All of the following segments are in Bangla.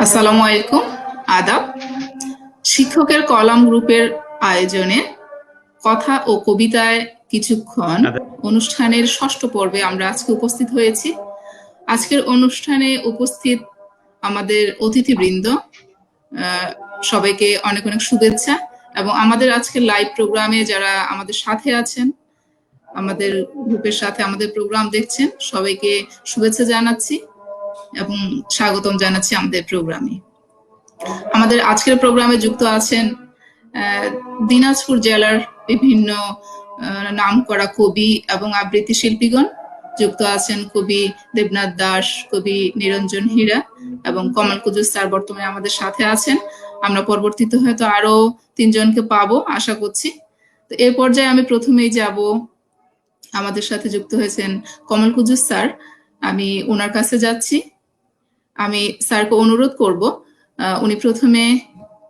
আসসালামু আলাইকুম, আদাব। শিক্ষকের কলাম গ্রুপের আয়োজনে কথা ও কবিতায় কিছুক্ষণ অনুষ্ঠানের ষষ্ঠ পর্বে আমরা আজকে উপস্থিত হয়েছি। আজকের অনুষ্ঠানে উপস্থিত আমাদের অতিথিবৃন্দ, সবাইকে অনেক অনেক শুভেচ্ছা। এবং আমাদের আজকের লাইভ প্রোগ্রামে যারা আমাদের সাথে আছেন, আমাদের গ্রুপের সাথে আমাদের প্রোগ্রাম দেখছেন, সবাইকে শুভেচ্ছা জানাচ্ছি এবং স্বাগতম জানাচ্ছি আমাদের প্রোগ্রামে। আমাদের আজকের প্রোগ্রামে যুক্ত আছেন দিনাজপুর জেলার বিভিন্ন নামকরা কবি এবং আবৃত্তি শিল্পীগণ। যুক্ত আছেন কবি দেবনাথ দাস, কবি নিরঞ্জন হীরা এবং কমল কুজুর স্যার বর্তমানে আমাদের সাথে আছেন। আমরা পরবর্তীতে হয়তো আরো 3 জনকে পাবো আশা করছি। তো এই পর্যায়ে আমি প্রথমেই যাব, আমাদের সাথে যুক্ত হয়েছেন কমল কুজুর স্যার। আমি ওনার কাছে যাচ্ছি। আমি স্যারকে অনুরোধ করব উনি প্রথমে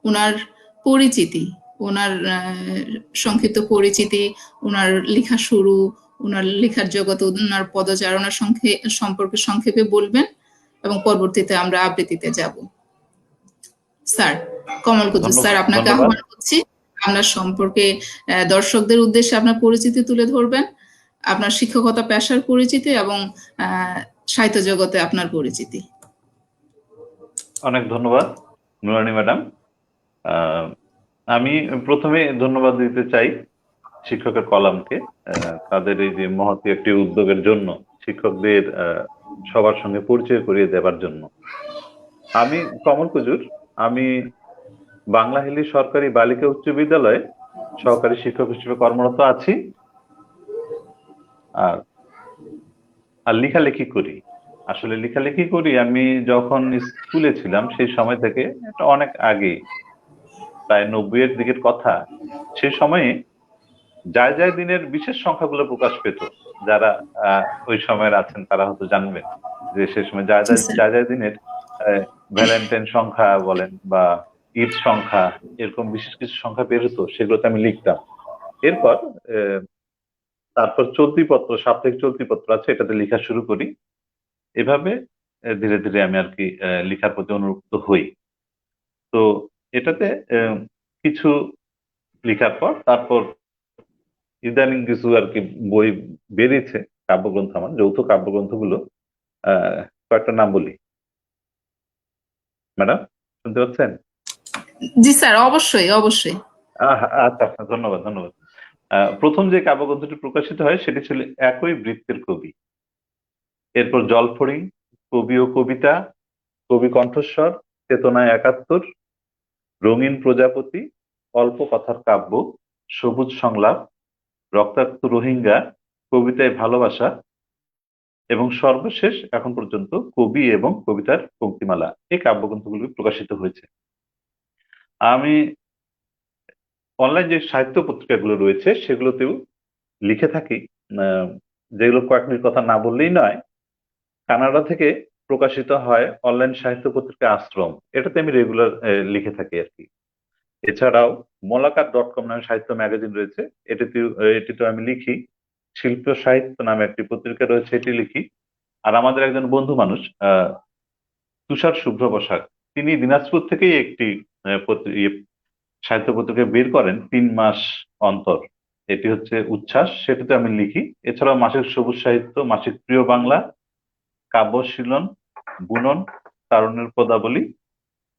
ওনার পরিচিতি, ওনার সংক্ষিপ্ত পরিচিতি, ওনার লেখা শুরু, ওনার লেখার জগৎ, ওনার পদচারণা সম্পর্কে সংক্ষেপে বলবেন এবং পরবর্তীতে আমরা আবৃত্তিতে যাব। স্যার কমল কুজুর স্যার, আপনাকে আহ্বান করছি। আপনার সম্পর্কে দর্শকদের উদ্দেশ্যে আপনার পরিচিতি তুলে ধরবেন, আপনার শিক্ষকতা পেশার পরিচিতি এবং সাহিত্য জগতে আপনার পরিচিতি। অনেক ধন্যবাদ নুরানী ম্যাডাম। আমি প্রথমে ধন্যবাদ দিতে চাই শিক্ষকের কলামকে, তাদের এই যে মহতী একটি উদ্যোগের জন্য, শিক্ষকদের সবার সঙ্গে পরিচয় করিয়ে দেবার জন্য। আমি কমল কুজুর, আমি বাংলাহিলি সরকারি বালিকা উচ্চ বিদ্যালয়ে সহকারী শিক্ষক হিসেবে কর্মরত আছি আর লেখালেখি করি। আসলে লেখালেখি করি আমি যখন স্কুলে ছিলাম সেই সময় থেকে, এটা অনেক আগে, প্রায় 90-এর দিকের কথা। সেই সময়ে যায় যায় দিনের বিশেষ সংখ্যাগুলো প্রকাশ পেত। যারা ওই সময়ের আছেন তারা হয়তো জানবেন যে সে সময় যায় যায় দিনের ভ্যালেন্টাইন সংখ্যা বলেন বা ঈদ সংখ্যা, এরকম বিশেষ কিছু সংখ্যা বের হতো, সেগুলোতে আমি লিখতাম। এরপর তারপর চলতিপত্র, সাপ্তাহিক চলতিপত্র আছে, এটাতে লেখা শুরু করি। এভাবে ধীরে ধীরে আমি আর কি লেখার প্রতি অনুরক্ত হই। তো এটাতে কিছু লেখার পর তারপর ইদানিং কিছু আর কি বই বেরিয়েছে, কাব্যগ্রন্থ, আমার যৌথ কাব্যগ্রন্থগুলো। কয়েকটা নাম বলি। ম্যাডাম শুনতে পাচ্ছেন? জি স্যার, অবশ্যই অবশ্যই। আচ্ছা, ধন্যবাদ ধন্যবাদ। প্রথম যে কাব্যগ্রন্থটি প্রকাশিত হয় সেটি ছিল একই বৃত্তের কবি। এরপর জলফড়িং, কবি ও কবিতা, কবি কণ্ঠস্বর, চেতনায় ৭১, রঙিন প্রজাপতি, অল্প কথার কাব্য, সবুজ সংলাপ, রক্তাক্ত রোহিঙ্গা, কবিতায় ভালোবাসা এবং সর্বশেষ এখন পর্যন্ত কবি এবং কবিতার পঙ্ক্তিমালা, এই কাব্যগ্রন্থগুলি প্রকাশিত হয়েছে। আমি অনলাইন যে সাহিত্য পত্রিকাগুলো রয়েছে সেগুলোতেও লিখে থাকি, যেগুলো কয়েক মিনিট কথা না বললেই নয়। কানাডা থেকে প্রকাশিত হয় অনলাইন সাহিত্য পত্রিকা আশ্রম, এটাতে আমি রেগুলার লিখে থাকি আর কি। এছাড়াও মলাকার.com নামে সাহিত্য ম্যাগাজিন রয়েছে, এটিতে আমি লিখি। শিল্প সাহিত্য নামে একটি পত্রিকা রয়েছে, এটি লিখি। আর আমাদের একজন বন্ধু মানুষ তুষার শুভ্র বসাক, তিনি দিনাজপুর থেকেই একটি সাহিত্য পত্রিকা বের করেন 3 মাস অন্তর, এটি হচ্ছে উচ্ছ্বাস, সেটাতে আমি লিখি। এছাড়াও মাসিক সবুজ সাহিত্য, মাসিক প্রিয় বাংলা, কাব্যশীলন, বুনন, তারুণ্যের পদাবলী,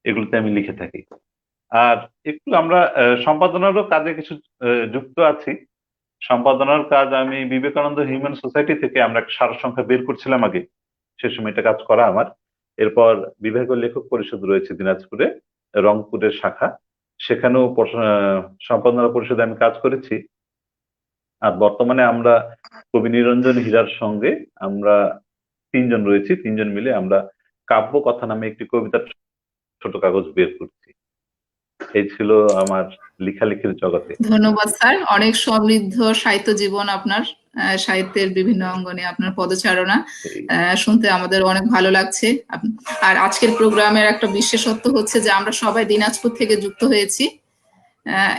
এগুলোতে আমি লিখে থাকি। আর একটু আমরা সম্পাদনারও কাজে কিছু যুক্ত আছি। সম্পাদনার কাজ আমি বিবেকানন্দ হিউম্যান সোসাইটি থেকে আমরা একটা সারসংখ্যা বের করছিলাম আগে, সে সময় এটা কাজ করা আমার। এরপর বিভাগীয় লেখক পরিষদ রয়েছে দিনাজপুরে, রংপুরের শাখা, সেখানেও সম্পাদনা পরিষদে আমি কাজ করেছি। আর বর্তমানে আমরা কবি নিরঞ্জন হীরার সঙ্গে আমরা 3 জন রয়েছি, 3 জন মিলে আমরা কাব্য কথা নামে একটি কবিতার ছোট কাগজ বের করছি। এই ছিল আমার লেখালেখির জগতে। ধন্যবাদ স্যার, অনেক সমৃদ্ধ সাহিত্য জীবন আপনার। সাহিত্যের বিভিন্ন অঙ্গনে আপনার পদচারণা শুনতে আমাদের অনেক ভালো লাগছে। আর আজকের প্রোগ্রামের একটা বিশেষত্ব হচ্ছে যে আমরা সবাই দিনাজপুর থেকে যুক্ত হয়েছি।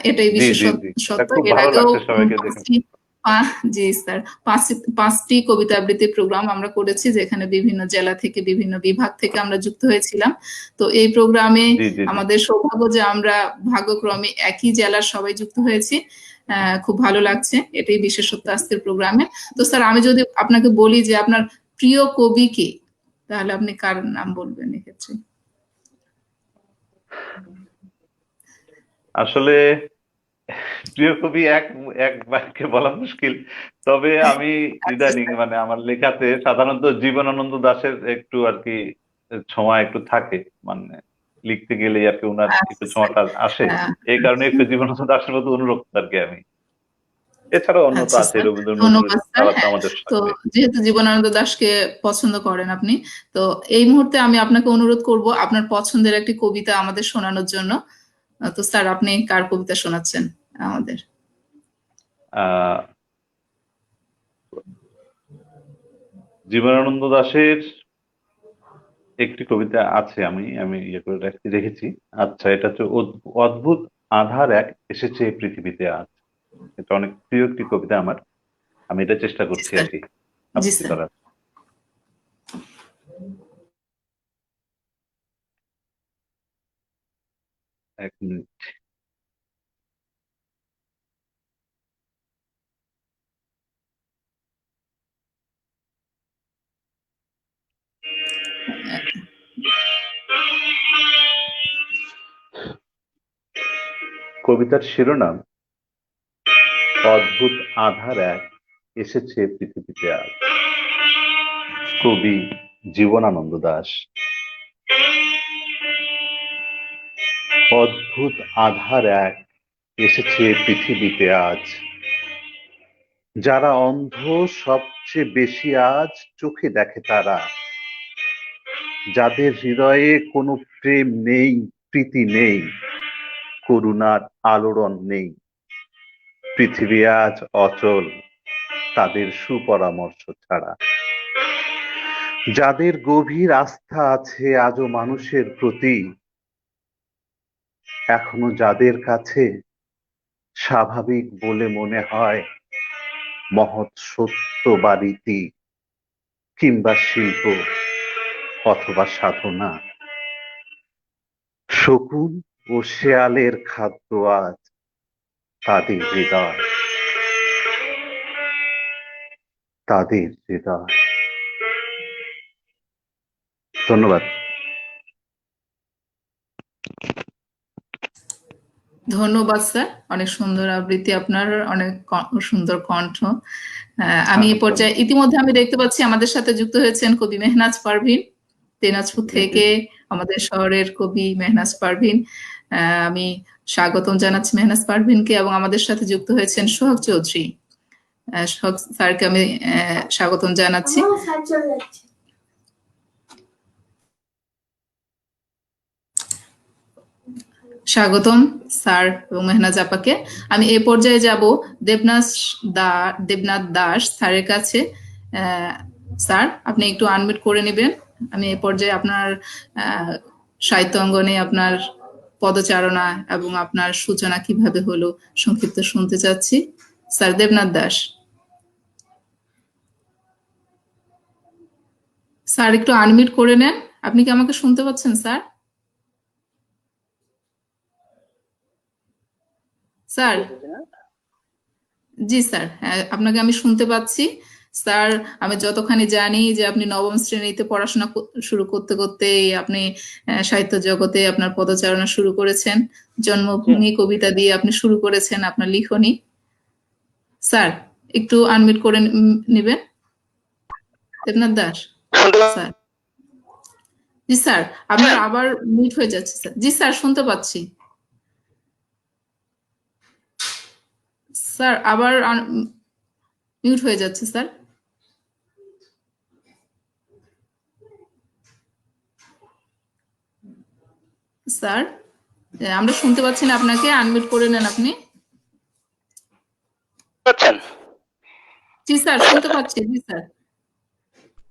এটাই জি বিশেষ জি জি, এটা সত্য। খুব এর ভালো আগেও লাগছে সবাইকে দেখে। জি স্যার, পাঁচটি কবিতা আবৃত্তি প্রোগ্রাম আমরা করেছি, যেখানে বিভিন্ন জেলা থেকে, বিভিন্ন বিভাগ থেকে আমরা যুক্ত হয়েছিলাম। তো এই প্রোগ্রামে জি জি জি, আমাদের সৌভাগ্য যে আমরা ভাগ্যক্রমে একই জেলার সবাই যুক্ত হয়েছি। খুব ভালো লাগছে, এটাই বিশেষত্ব আজকের প্রোগ্রামে। তো স্যার, আমি যদি আপনাকে বলি যে আপনার প্রিয় কবি কে, তাহলে আপনি কার নাম বলবেন এক্ষেত্রে? আসলে প্রিয় কবি এক এক বাক্যে বলা মুশকিল, তবে আমি আচ্ছা ইদানিং স্যার। মানে আমার লেখাতে সাধারণত জীবনানন্দ দাশের একটু আর কি ছোঁয়া একটু থাকে, মানে লিখতে গেলেই আর কি ওনার একটু আচ্ছা স্যার। ছোঁয়াটা আসে, আহ, এই কারণে একটু জীবনানন্দ দাশের মতো অনুরক্ত আর কি আমি। এছাড়াও অন্য তো আচ্ছা আছে, স্যার, রবীন্দ্র নজরুল, ধন্যবাদ স্যার। তারা তো হ্যাঁ, আমাদের তো সাথে। যেহেতু জীবনানন্দ দাশকে পছন্দ করেন আপনি, তো এই মুহূর্তে আমি আপনাকে অনুরোধ করব আপনার পছন্দের একটি কবিতা আমাদের শোনানোর জন্য। তো স্যার, আপনি কার কবিতা শোনাচ্ছেন আমাদের? আহ জীবনানন্দ দাশের একটি কবিতা আছে, আমি আমি ইয়ে করে রেখেছি। আচ্ছা, এটা হচ্ছে অদ্ভুত আধার এক এসেছে এই পৃথিবীতে আজ। এটা অনেক প্রিয় একটি কবিতা আমার, আমি এটা চেষ্টা জি করছি আর স্যার। কি জি আবৃত্তি স্যার। করার। এক মিনিট। কবিতার শিরোনাম অদ্ভুত আধার এক এসেছে পৃথিবীতে আজ। কবি জীবনানন্দ দাশ। অদ্ভুত আধার এক এসেছে পৃথিবীতে আজ, যারা অন্ধ সবচেয়ে বেশি আজ চোখে দেখে তারা, যাদের হৃদয়ে কোনো প্রেম নেই, প্রীতি নেই, করুণার আলোড়ন নেই। পৃথিবী আজ অচল তাদের সুপরামর্শ ছাড়া। যাদের গভীর আস্থা আছে আজও মানুষের প্রতি, এখনো যাদের কাছে স্বাভাবিক বলে মনে হয় মহৎ সত্য বা রীতি, কিংবা শিল্প অথবা সাধনা, শকুন ও শেয়ালের খাদ্য আজ তাদের হৃদয়, তাদের হৃদয়। ধন্যবাদ। ধন্যবাদ স্যার, অনেক সুন্দর আবৃত্তি আপনার, অনেক সুন্দর কণ্ঠ। আমি এ ধন্যবাদ। পর্যায়ে ইতিমধ্যে আমি দেখতে পাচ্ছি আমাদের সাথে যুক্ত হয়েছেন কবি মেহনাজ পারভীন, দিনাজপুর জি জি থেকে, জি, আমাদের শহরের কবি মেহনাজ পারভীন। আমি স্বাগতম জানাচ্ছি মেহনাজ পারভীনকে, এবং আমাদের সাথে যুক্ত হয়েছেন সোহাগ চৌধুরী। সোহাগ স্যারকে আমি স্বাগতম জানাচ্ছি। স্বাগতম স্যার এবং মেহনাজ আপাকে। আমি এ পর্যায়ে যাব দেবনাথ দাস স্যারের কাছে। স্যার, আপনি একটু আনমিউট করে নেবেন। আমি এ পর্যায়ে আপনার সাহিত্য অঙ্গনে আপনার পদচারণা এবং আপনার সূচনা কিভাবে হলো সংক্ষিপ্ত শুনতে চাচ্ছি। স্যার দেবনাথ দাস, স্যার একটু আনমিউট করে নেন। আপনি কি আমাকে শুনতে পাচ্ছেন স্যার? স্যার? জি স্যার, হ্যাঁ, আপনাকে আমি শুনতে পাচ্ছি। স্যার, আমি যতখানি জানি যে আপনি নবম শ্রেণীতে পড়াশোনা শুরু করতে করতে আপনি সাহিত্য জগতে আপনার পদচারণা শুরু করেছেন। জন্মভূমি কবিতা দিয়ে আপনি শুরু করেছেন আপনার লিখনী। স্যার, একটু আনমিউট করে নেবেন। দেবনাথ দাস স্যার। জি স্যার, আপনার আবার মিউট হয়ে যাচ্ছে স্যার। জি স্যার, শুনতে পাচ্ছি। স্যার, আবার মিউট হয়ে যাচ্ছে স্যার। স্যার, আমরা শুনতে পাচ্ছি না আপনাকে, আনমিউট করে নেন আপনি। পাচ্ছেন? জি স্যার, শুনতে পাচ্ছি। জি স্যার,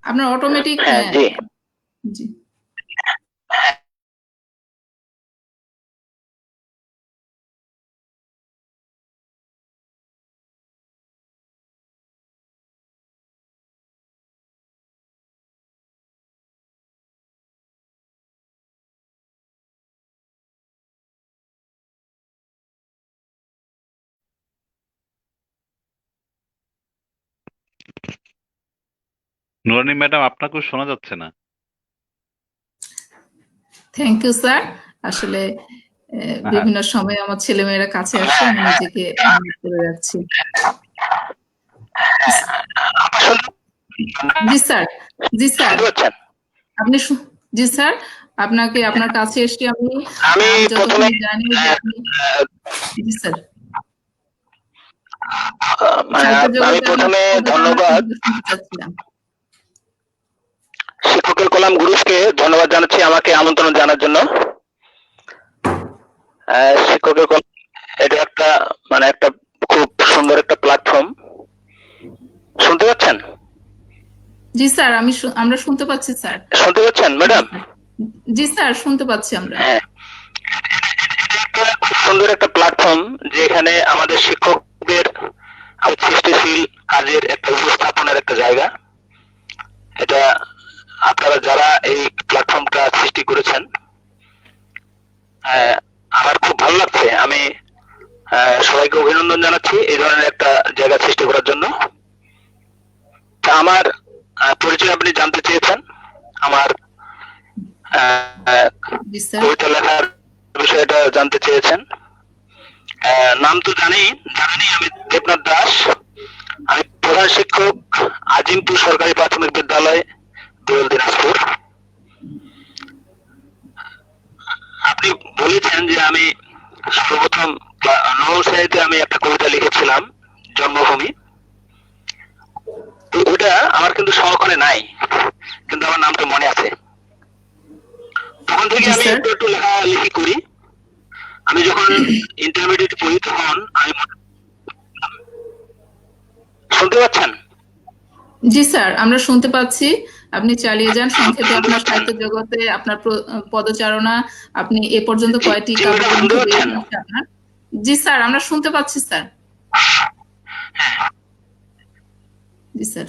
আপনার অটোমেটিক। হ্যাঁ, জি। জি। নুরানী ম্যাডাম, আপনাকেও শোনা যাচ্ছে না। Thank you sir. আসলে বিভিন্ন সময় আমার ছেলেমেয়েরা কাছে আসে, আমি নিজেকে mute করে রাখছি। জি স্যার, জি স্যার, আপনি জি স্যার, আপনাকে আপনার কাছে এসে আমি যতক্ষণ জানি যে আপনি জি স্যার আমি প্রথমে ধন্যবাদ শিক্ষকের কলাম গ্রুপকে ধন্যবাদ জানাচ্ছি আমাকে আমন্ত্রণ জানার জন্য। শিক্ষকের কলাম এটা একটা একটা খুব সুন্দর একটা প্ল্যাটফর্ম। শুনতে পাচ্ছেন? জি স্যার, আমরা শুনতে পাচ্ছি স্যার। শুনতে পাচ্ছেন ম্যাডাম? জি স্যার, শুনতে পাচ্ছি আমরা। হ্যাঁ, খুব সুন্দর একটা প্ল্যাটফর্ম যেখানে আমাদের শিক্ষকদের সৃষ্টিশীল কাজের একটা উপস্থাপনের একটা জায়গা। এটা আপনারা যারা এই প্ল্যাটফর্মটা সৃষ্টি করেছেন, আমার খুব ভালো লাগছে। আমি সবাইকে অভিনন্দন জানাচ্ছি এই ধরনের একটা জায়গা সৃষ্টি করার জন্য। আমার পরিচয় আপনি জানতে চেয়েছেন, আমার কবিতা লেখার বিষয়টা জানতে চেয়েছেন। নাম তো জানেনই, আমি দেবনাথ দাস। আমি প্রধান শিক্ষক, আজিমপুর সরকারি প্রাথমিক বিদ্যালয়, দোল দিনাজপুর। আপনি বলেছেন যে আমি সর্বপ্রথম নবম শ্রেণীতে আমি একটা কবিতা লিখেছিলাম, জন্মভূমি। তো ওটা আমার কিন্তু সংরক্ষণে নাই, কিন্তু আমার নামটা মনে আছে। তখন থেকে আমি একটু একটু লেখালেখি করি। আমি যখন ইন্টারমিডিয়েট পড়ি তখন আমি শুনতে পাচ্ছেন? জি স্যার, আমরা শুনতে পাচ্ছি। আপনি চালিয়ে যান। সংক্ষেপে আপনার সাহিত্য জগতে আপনার পদচারণা, আপনি এ পর্যন্ত কয়টি কাব্যগ্রন্থ বের হয়েছে আপনার? জি স্যার, আমরা শুনতে পাচ্ছি স্যার। জি স্যার।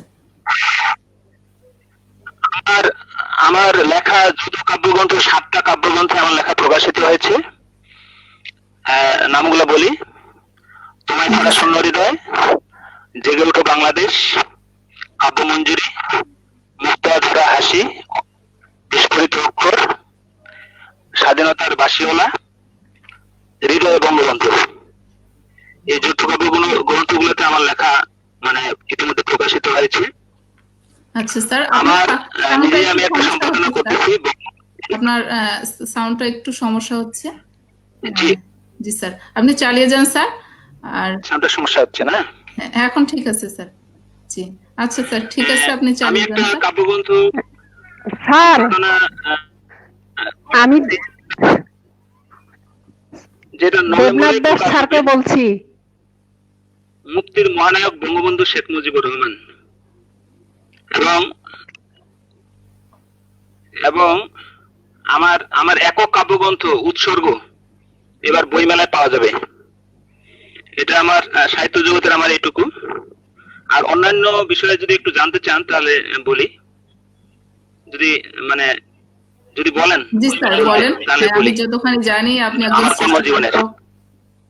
আমার লেখা যত কাব্যগ্রন্থ, 7টা কাব্যগ্রন্থে আমার লেখা প্রকাশিত হয়েছে। নামগুলো বলি: তোমায় ছাড়া শূন্য হৃদয়, জেগে ওঠো বাংলাদেশ, কাব্যমঞ্জুরি, মুক্তা ধরা হাসি, বিস্ফোরিত অক্ষর, স্বাধীনতার বাসিওলা, হৃদয় বঙ্গবন্ধু। এই যৌথ গ্রন্থগুলোতে আমার লেখা ইতিমধ্যে প্রকাশিত হয়েছে। আচ্ছা স্যার, আমার নিজে আমি একটা সম্পাদনা করতেছি। আপনার সাউন্ডটা একটু সমস্যা হচ্ছে। জি স্যার, আপনি চালিয়ে যান স্যার। আর সাউন্ডের সমস্যা হচ্ছে না? এখন ঠিক আছে স্যার। জি আচ্ছা স্যার, ঠিক আছে, আপনি চালিয়ে যান স্যার। কাব্যগ্রন্থ স্যার, আমি যেটা দেবনাথ দাস স্যারকে বলছি। মুক্তির মহানায়ক বঙ্গবন্ধু শেখ মুজিবুর রহমান, এবং আমার একক কাব্যগ্রন্থ উৎসর্গ এবার বইমেলায় পাওয়া যাবে। এটা আমার সাহিত্য জগতের আমার এইটুকু। আর অন্যান্য বিষয়ে যদি একটু জানতে চান তাহলে বলি, যদি বলেন। জি স্যার, বলেন। আমি যতখানি জানি আপনি একজন কর্মজীবনের।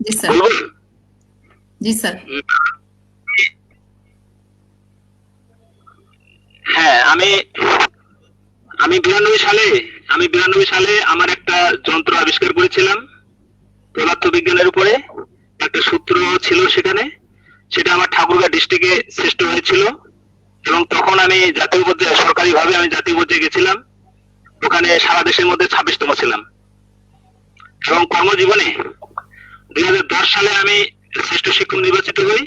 জি স্যার। জি স্যার। হ্যাঁ, আমি 92 সালে আমার একটা যন্ত্র আবিষ্কার করেছিলাম পদার্থবিজ্ঞানের উপরে। একটা সূত্র ছিল সেখানে, সেটা আমার ঠাকুরগাঁও ডিস্ট্রিক্টে শ্রেষ্ঠ হয়েছিল। এবং তখন আমি জাতীয় পর্যায়ে, সরকারিভাবে আমি জাতীয় পর্যায়ে গেছিলাম। ওখানে সারা দেশের মধ্যে 26তম ছিলাম। এবং কর্মজীবনে 2010 সালে আমি শ্রেষ্ঠ শিক্ষক নির্বাচিত হই।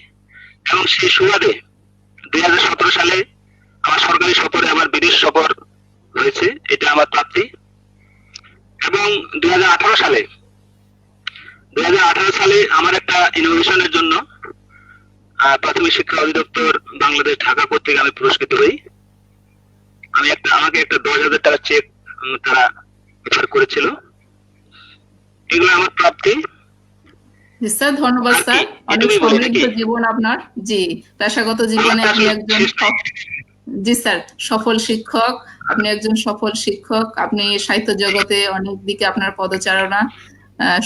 এবং সেই সুবাদে 2017 সালে আমার সরকারি সফরে আমার বিদেশ সফর হয়েছে, এটা আমার প্রাপ্তি। এবং 2018 সালে আমার একটা ইনোভেশনের জন্য প্রাথমিক শিক্ষা অধিদপ্তর বাংলাদেশ ঢাকা কর্তৃক আমি পুরস্কৃত হই। আমাকে একটা 10,000 টাকা চেক তারা অফার করেছিল। এগুলো আমার প্রাপ্তি। স্যার ধন্যবাদ স্যার, অনেক সমৃদ্ধ জীবন আপনার। জি, পেশাগত জীবনে আপনি একজন জি স্যার সফল শিক্ষক, আপনি একজন সফল শিক্ষক। আপনি সাহিত্য জগতে অনেক দিকে আপনার পদচারণা,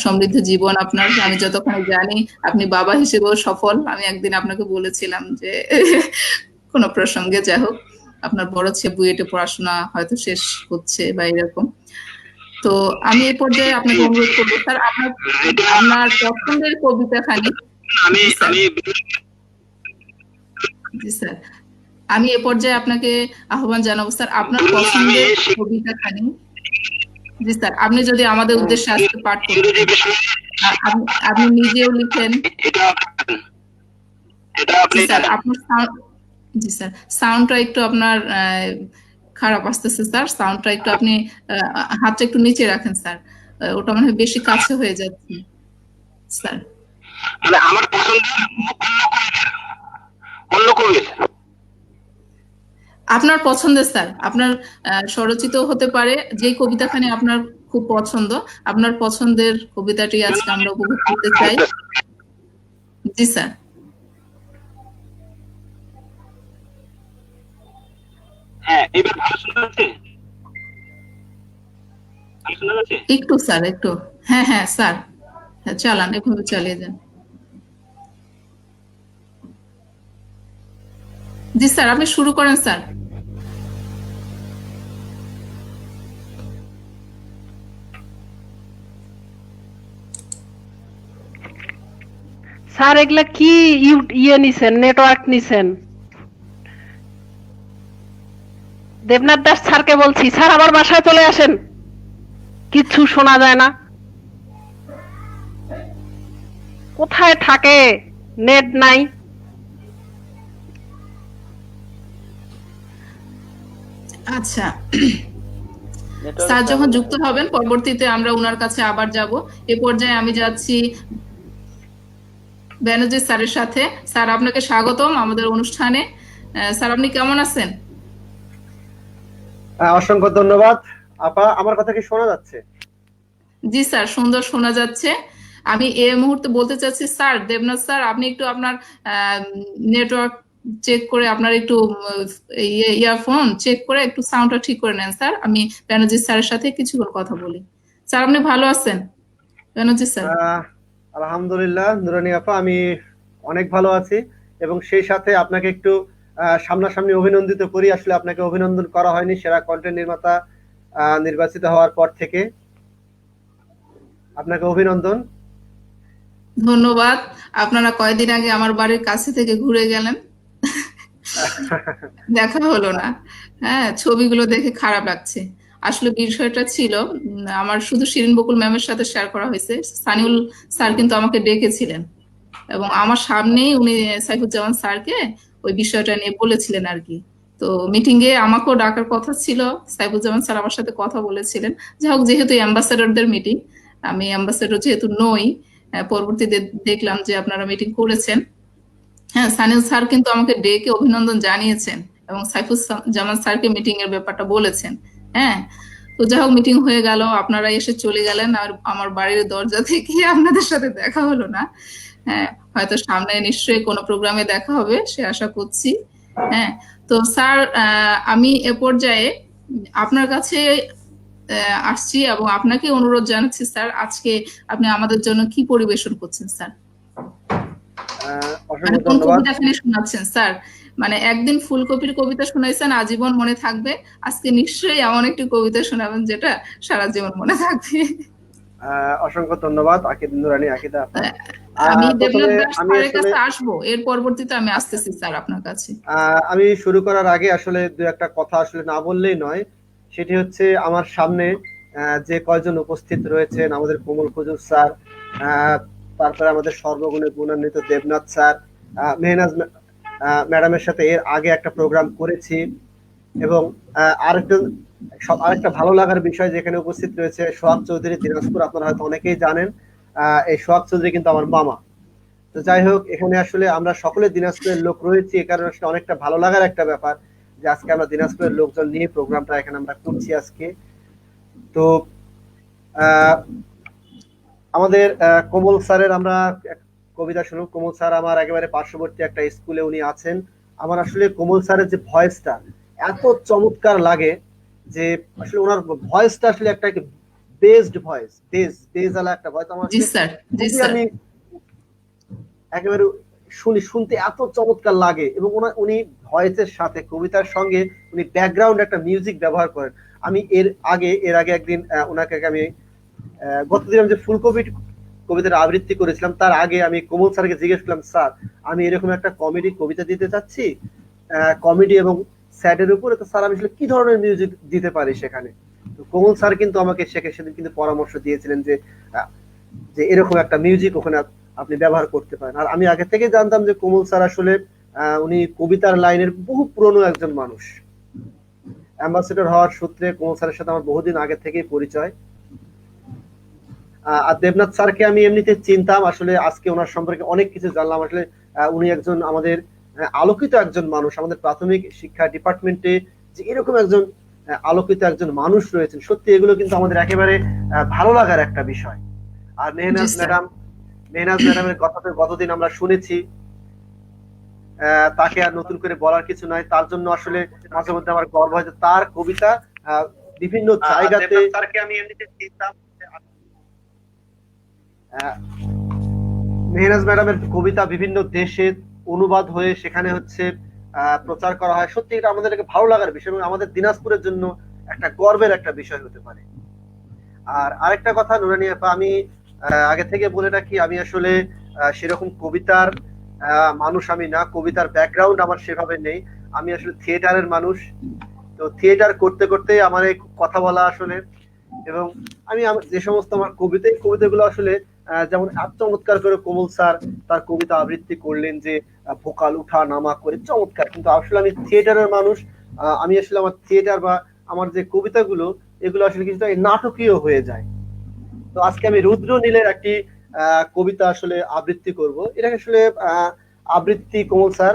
সমৃদ্ধ জীবন আপনার। আমি যতক্ষণ জানি আপনি বাবা হিসেবেও সফল। আমি একদিন আপনাকে বলেছিলাম যে কোনো প্রসঙ্গে, যাই হোক, আপনার বড় ছেলে বুয়েটে পড়াশোনা হয়তো শেষ হচ্ছে বা এরকম। তো আমি এই পর্যায়ে আপনাকে অনুরোধ করবো স্যার, আপনার এটা আপনার পছন্দের কবিতাখানি। আমি জি স্যার, আমি জি স্যার, আমি এ পর্যায়ে আপনাকে আহ্বান জানাবো স্যার, আপনার আমি পছন্দের কবিতাখানি। জি স্যার, আপনি যদি আমাদের উদ্দেশ্যে আজকে পাঠ ইংরেজি করতেন। বিষয়ে আপনি নিজেও লিখেন। এটা এটা আপনি জি স্যার, আপনার জি স্যার, সাউন্ডটা একটু আপনার খারাপ আসতেছে স্যার। সাউন্ডটা একটু আপনি হাতটা একটু নিচে রাখেন স্যার। ওটা মনে হয় বেশি কাছে হয়ে যাচ্ছে স্যার। মানে আমার পছন্দের অন্য কবির আপনার পছন্দের স্যার, আপনার স্বরচিত হতে পারে যে কবিতাখানি আপনার খুব পছন্দ, আপনার পছন্দের কবিতাটি আজকে আমরা উপভোগ করতে চাই। জি স্যার। হ্যাঁ, এবার ভালো শোনা যাচ্ছে? ভালো শোনা যাচ্ছে? একটু স্যার, একটু। হ্যাঁ হ্যাঁ স্যার, হ্যাঁ চালান, এভাবে চালিয়ে যান। জি স্যার, আপনি শুরু করেন স্যার। স্যার এগুলা কি নিছেন, নেটওয়ার্ক নিছেন? দেবনাথ দাস স্যারকে বলছি, স্যার আমার বাসায় চলে আসেন, কিচ্ছু শোনা যায় না। কোথায় থাকে, নেট নাই। আচ্ছা স্যার যখন যুক্ত হবেন পরবর্তীতে আমরা ওনার কাছে আবার যাব। এ পর্যায়ে আমি যাচ্ছি ব্যানার্জি স্যারের সাথে। স্যার আপনাকে স্বাগতম আমাদের অনুষ্ঠানে। স্যার আপনি কেমন আছেন? অসংখ্য ধন্যবাদ আপা। আমার কথা কি শোনা যাচ্ছে? জি স্যার, সুন্দর শোনা যাচ্ছে। আমি এই মুহূর্তে বলতে চাচ্ছি স্যার, দেবনাথ স্যার আপনি একটু আপনার নেটওয়ার্ক চেক করে, আপনার একটু ইয়ারফোন চেক করে একটু সাউন্ডটা ঠিক করে নেন স্যার। আমি ব্যানার্জি স্যারের সাথে কিছুক্ষণ কথা বলি। স্যার আপনি ভালো আছেন? ব্যানার্জি স্যার। আলহামদুলিল্লাহ নুরানি আপা, আমি অনেক ভালো আছি এবং সেই সাথে আপনাকে একটু সামনাসামনি অভিনন্দিত করি। আসলে আপনাকে অভিনন্দন করা হয়নি সেরা কন্টেন্ট নির্মাতা নির্বাচিত হওয়ার পর থেকে। আপনাকে অভিনন্দন। ধন্যবাদ। আপনারা কয়েকদিন আগে আমার বাড়ির কাছে থেকে ঘুরে গেলেন, দেখা হলো না। হ্যাঁ, ছবিগুলো দেখে খারাপ লাগছে। আসলে বিষয়টা ছিল আমার শুধু শিরিন বকুল ম্যামের সাথে শেয়ার করা হয়েছে। সানিউল স্যার কিন্তু আমাকে ডেকেছিলেন এবং আমার সামনেই উনি সাইফুজ্জামান স্যারকে ওই বিষয়টা নিয়ে বলেছিলেন আর কি। তো মিটিং এ আমাকেও ডাকার কথা ছিল, সাইফুজ্জামান স্যার আমার সাথে কথা বলেছিলেন। যাই হোক, যেহেতু অ্যাম্বাসেডরদের মিটিং, আমি অ্যাম্বাসেডর যেহেতু নই, পরবর্তীতে দেখলাম যে আপনারা মিটিং করেছেন। হ্যাঁ, সানিউল স্যার কিন্তু আমাকে ডেকে অভিনন্দন জানিয়েছেন এবং সাইফুজ্জামান স্যারকে মিটিং এর ব্যাপারটা বলেছেন। হ্যাঁ, তো যাই হোক মিটিং হয়ে গেল, আপনারা এসে চলে গেলেন আর আমার বাড়ির দরজা থেকে আপনাদের সাথে দেখা হলো না। হ্যাঁ, হয়তো সামনে নিশ্চয়ই কোনো প্রোগ্রামে দেখা হবে সে আশা করছি। হ্যাঁ, তো স্যার আমি এ পর্যায়ে আপনার কাছে আসছি এবং আপনাকে অনুরোধ জানাচ্ছি স্যার, আজকে আপনি আমাদের জন্য কি পরিবেশন করছেন স্যার? মানে অসংখ্য কোন ধন্যবাদ। কবিতাখানি শোনাচ্ছেন স্যার? মানে একদিন ফুলকপির কবিতা শুনাইছেন, আজীবন মনে থাকবে। আজকে নিশ্চয়ই এমন একটি কবিতা শোনাবেন যেটা সারা জীবন মনে থাকবে। অসংখ্য ধন্যবাদ নুরানি আকিদা আপা। আমি প্রথমে দেবনাথ দাস আমি স্যারের আসলে কাছে আসবো, এর পরবর্তীতে আমি আসতেছি স্যার আপনার কাছে। আমি শুরু করার আগে আসলে দু একটা কথা আসলে না বললেই নয়। সেটি হচ্ছে আমার সামনে যে কয়জন উপস্থিত রয়েছেন, আমাদের কোমল খুজুর স্যার, তারপরে আমাদের সর্বগুণে গুণান্বিত দেবনাথ স্যার, মেহনাজ ম্যাডামের সাথে এর আগে একটা প্রোগ্রাম করেছি এবং আরেকটা ভালো লাগার বিষয় যেখানে উপস্থিত রয়েছে সোহাগ চৌধুরী, দিনাজপুর। আপনারা হয়তো অনেকেই জানেন এই সোহাগ চৌধুরী কিন্তু আমার মামা। তো যাই হোক, এখানে আসলে আমরা সকলে দিনাজপুরের লোক রয়েছি, এ কারণে আসলে অনেকটা ভালো লাগার একটা ব্যাপার যে আজকে আমরা দিনাজপুরের লোকজন নিয়ে প্রোগ্রামটা এখানে আমরা করছি আজকে। তো আমাদের কোমল স্যারের আমরা কবিতা শুনুন। কোমল স্যার আমার একেবারে পার্শ্ববর্তী একটা স্কুলে উনি আছেন। আমার আসলে কোমল স্যারের যে ভয়েসটা এত চমৎকার লাগে যে আসলে ওনার ভয়েসটা আসলে একটা বেসড ভয়েস, বেজওয়ালা একটা ভয়েস। আমার জি স্যার, জি স্যার। আমি একেবারে শুনতে এত চমৎকার লাগে এবং উনি ভয়েসের সাথে কবিতার সঙ্গে উনি ব্যাকগ্রাউন্ড একটা মিউজিক ব্যবহার করেন। আমি এর আগে একদিন ওনাকে আমি গতদিন আমি যে ফুলকপি কবিতার আবৃত্তি করেছিলাম তার আগে আমি কোমল স্যারকে জিজ্ঞেস করলাম, স্যার আমি এরকম একটা কমেডি কবিতা দিতে চাচ্ছি, কমেডি এবং স্যাডের উপরে, তো স্যার আমি আসলে কি ধরনের মিউজিক দিতে পারি সেখানে। তো কোমল স্যার কিন্তু আমাকে সেদিন কিন্তু পরামর্শ দিয়েছিলেন যে যে এরকম একটা মিউজিক ওখানে আপনি ব্যবহার করতে পারেন। আর আমি আগে থেকে জানতাম যে কোমল স্যার আসলে উনি কবিতার লাইনের বহু পুরনো একজন মানুষ। অ্যাম্বাসেডর হওয়ার সূত্রে কোমল স্যারের সাথে আমার বহুদিন আগে থেকেই পরিচয়। আর দেবনাথ স্যারকে আমি এমনিতে চিনতাম, আসলে আজকে ওনার সম্পর্কে অনেক কিছু জানলাম। আসলে উনি একজন আমাদের আলোকিত একজন মানুষ, আমাদের প্রাথমিক শিক্ষা ডিপার্টমেন্টে যে এরকম একজন আলোকিত একজন মানুষ রয়েছেন, সত্যি এগুলো কিন্তু আমাদের একেবারে ভালো লাগার একটা বিষয়। আর মেহনাজ ম্যাডামের কথা তো গতদিন আমরা শুনেছি, তাকে আর নতুন করে বলার কিছু নাই। তার জন্য আসলে মাঝে মধ্যে আমার গর্ব হয় যে তার কবিতা বিভিন্ন জায়গাতে, তারকে আমি এমনিতে চিনতাম। মেহনাজ ম্যাডামের কবিতা বিভিন্ন দেশে অনুবাদ হয়ে সেখানে হচ্ছে প্রচার করা হয়। সত্যি এটা আমাদেরকে ভালো লাগার বিষয় এবং আমাদের দিনাজপুরের জন্য একটা গর্বের একটা বিষয় হতে পারে। আর আরেকটা কথা নুরানী আপা, আমি আগে থেকে বলে রাখি, আমি আসলে সেরকম কবিতার মানুষ আমি না, কবিতার ব্যাকগ্রাউন্ড আমার সেভাবে নেই। আমি আসলে থিয়েটারের মানুষ, তো থিয়েটার করতে করতে আমার এই কথা বলা আসলে, এবং আমি যে সমস্ত আমার কবিতাগুলো আসলে যেমন চমৎকার করে কোমল স্যার তার কবিতা আবৃত্তি করলেন যে ভোকাল উঠা নামা করে চমৎকার, কিন্তু আসলে আমি থিয়েটারের মানুষ। আমি আসলে আমার থিয়েটার বা আমার যে কবিতাগুলো এগুলো আসলে কিছুটা নাটকীয় হয়ে যায়। তো আজকে আমি রুদ্র নীলের একটি কবিতা আসলে আবৃত্তি করব। এটা আসলে আবৃত্তি কোমল স্যার,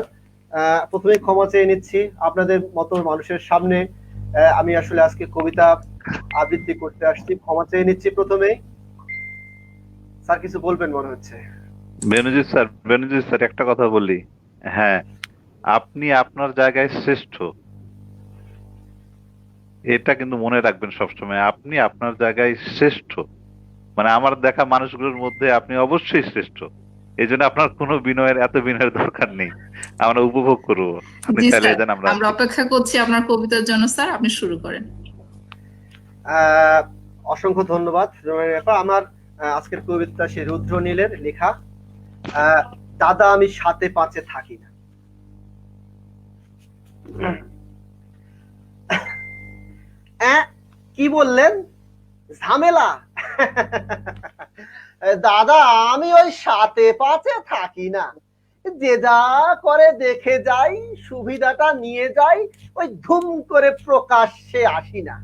প্রথমে ক্ষমা চেয়ে নিচ্ছি আপনাদের মতো মানুষের সামনে। আমি আসলে আজকে কবিতা আবৃত্তি করতে আসছি, ক্ষমা চেয়ে নিচ্ছি প্রথমেই। স্যার কিছু বলবেন মনে হচ্ছে। বেনজির স্যার একটা কথা বলি, হ্যাঁ আপনি আপনার জায়গায় শ্রেষ্ঠ, এটা কিন্তু মনে রাখবেন সবসময়। আপনি আপনার জায়গায় শ্রেষ্ঠ, মানে আমার দেখা মানুষগুলোর মধ্যে আপনি অবশ্যই শ্রেষ্ঠ। এই জন্য আপনার কোনো এত বিনয়ের দরকার নেই, আমরা উপভোগ করবো। আপনি চালিয়ে যান, আমরা অপেক্ষা করছি আপনার কবিতার জন্য। স্যার আপনি শুরু করেন। অসংখ্য ধন্যবাদ। আমার আজকের কবিতা সে রুদ্র নীলের লেখা, দাদা আমি সাথে পাঁচে থাকি না। কি বললেন, ঝামেলা? দাদা আমি ওই সাথে পাঁচে থাকি না, যে যা করে দেখে যাই, সুবিধাটা নিয়ে যাই, ওই ধুম করে প্রকাশ্যে আসি না।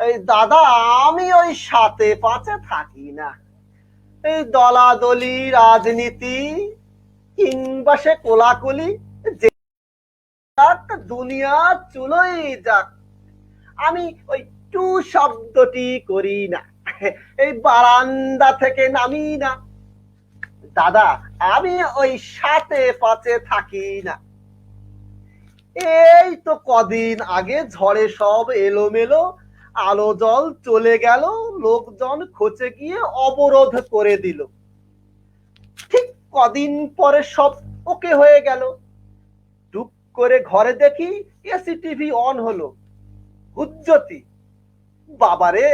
এই দাদা আমি ওই সাথে পাঁচে থাকি না। এই দলাদলি রাজনীতি কিংবা সে কোলাকুলি, যে দুনিয়া চুলোই যাক, আমি ওই টু শব্দটি করি না, এই বারান্দা থেকে নামি না। দাদা আমি ওই সাথে পাঁচে থাকি না। এই তো কদিন আগে ঝড়ে সব এলোমেলো, আলো জল চলে গেল, লোকজন খোঁজে গিয়ে অবরোধ করে দিল। ঠিক কদিন পরে সব ওকে হয়ে গেল। টুক করে ঘরে দেখি এসি টিভি অন হলো। হুজ্জতি, বাবারে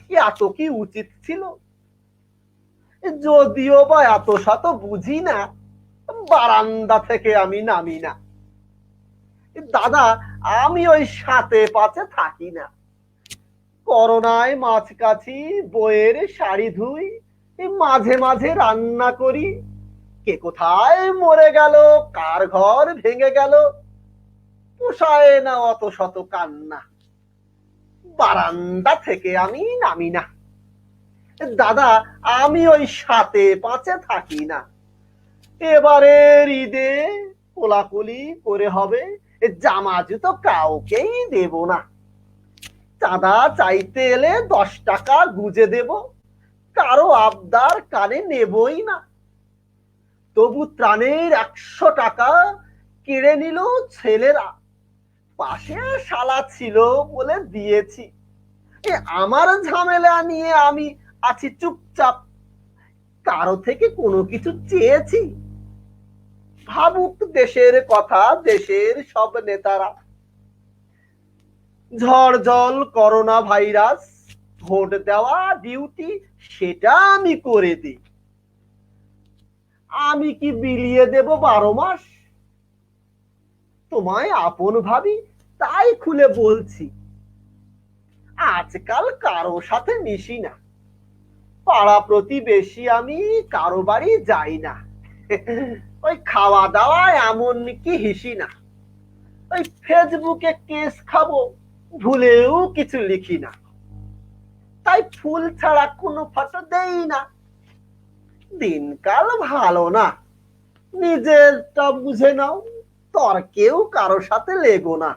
এত কি উচিত ছিল? যদিও বা এত শত বুঝি না, বারান্দা থেকে আমি নামি না। দাদা আমি ওই সাথে পাঁচে থাকি না। করোনায় মাছ কাছি, বইয়ের শাড়ি ধুই, মাঝে মাঝে রান্না করি। কে কোথায় মরে গেল, কার ঘর ভেঙে গেল, পোষায় না অত শত কান্না। বারান্দা থেকে আমি নামি না। দাদা আমি ওই সাথে পাঁচে থাকি না। এবারের ঈদে কোলাকুলি করে হবে, জামা জুতো কাউকেই দেব না। চাঁদা চাইতে এলে 10 টাকা গুজে দেব, কারো আবদার কানে নেবই না। তবু ত্রাণের 100 টাকা কেড়ে নিল ছেলেরা, পাশে শালা ছিল বলে দিয়েছি। আমার ঝামেলা নিয়ে আমি আছি চুপচাপ, কারো থেকে কোনো কিছু চেয়েছি? ভাবুক দেশের কথা দেশের সব নেতারা। ঝড় জল করোনা ভাইরাস, ভোট দেওয়া ডিউটি সেটা আমি করে দিই। আমি কি বিলিয়ে দেব 12 মাস? তোমায় আপন ভাবি তাই খুলে বলছি। আজকাল কারো সাথে মিশি না, পাড়া প্রতিবেশী আমি কারো বাড়ি যাই না। ওই খাওয়া দাওয়ায় এমন কি হিসি না। ওই ফেসবুকে কেস খাবো ভুলেও কিছু লিখি না। তাই ফুল ছাড়া কোনো ফটো দেই না। দিনকাল ভালো না, নিজেরটা বুঝে নাও, তর্কেও কারো সাথে লেগো না।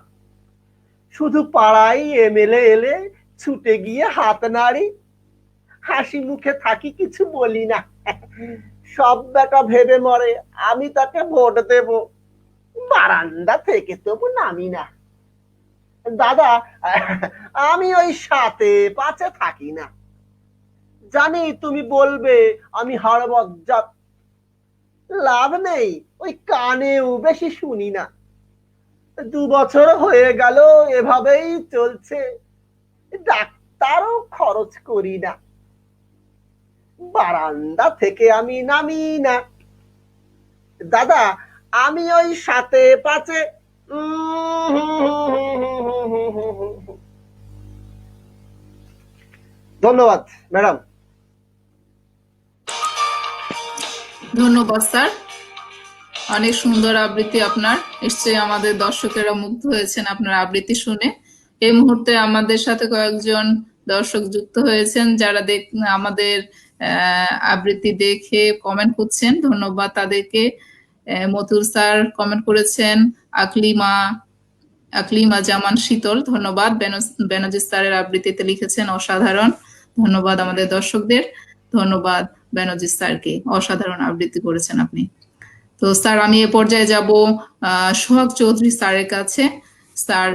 শুধু পাড়ায় এমএলএ এলে ছুটে গিয়ে হাত নাড়ি, হাসি মুখে থাকি, কিছু বলি না। সব বেটা ভেবে মরে আমি তাকে ভোট দেব, বারান্দা থেকে তবু নামি না। দাদা, আমি ওই 7-5 থাকি না। জানি তুমি বলবে আমি হাড়বজ্জাত, লাভ নেই, ওই কানেও বেশি শুনি না। 2 বছর হয়ে গেল এভাবেই চলছে, ডাক্তারও খরচ করি না। বারান্দা থেকে আমি নামি না। দাদা, আমি ওই 7-5 ধন্যবাদ ম্যাডাম। ধন্যবাদ স্যার, অনেক সুন্দর আবৃত্তি আপনার। নিশ্চয়ই আমাদের দর্শকেরা মুগ্ধ হয়েছেন আপনার আবৃত্তি শুনে। এই মুহূর্তে আমাদের সাথে কয়েকজন দর্শক যুক্ত হয়েছেন যারা আমাদের আবৃত্তি দেখে কমেন্ট করছেন, ধন্যবাদ তাদেরকে। মতুল স্যার কমেন্ট করেছেন, আকলিমা জামান শীতল, ধন্যবাদ। বেনজির স্যারের আবৃত্তিতে লিখেছেন অসাধারণ, ধন্যবাদ আমাদের দর্শকদের। ধন্যবাদ বেনজির স্যারকে, অসাধারণ আবৃত্তি করেছেন আপনি। তো স্যার, আমি এ পর্যায়ে যাব সোহাগ চৌধুরী স্যারের কাছে। স্যার,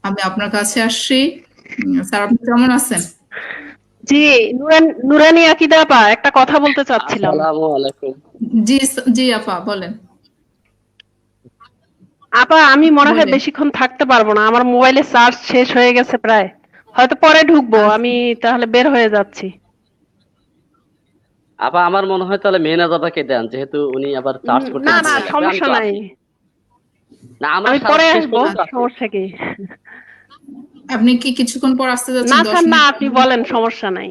আমি আপনার কাছে আসছি। স্যার, আপনি কেমন আছেন? জি, নুরানি আকিদা আপা, একটা কথা বলতে চাচ্ছিলাম। আসসালামু আলাইকুম। জি জি আপা, বলেন। আপা, আমি মনে হয় বলেন। বেশিক্ষণ থাকতে পারবো না, আমার মোবাইলে চার্জ শেষ হয়ে গেছে প্রায়, হয়তো পরে ঢুকবো। আমি তাহলে বের হয়ে যাচ্ছি। আপা, আমার মনে হয় তাহলে মেহনাজ আপাকে দেন, যেহেতু উনি আবার চার্জ করতে না না, পারছেন না। সমস্যা নাই, না, আমরা আমি পরে শেষ আসবো, পর্যন্ত আছি। সমস্যা কি? আপনি কি কিছুক্ষণ পর আসতে যাচ্ছেন? না 10 স্যার, না, মিনিট? আপনি বলেন, সমস্যা নাই।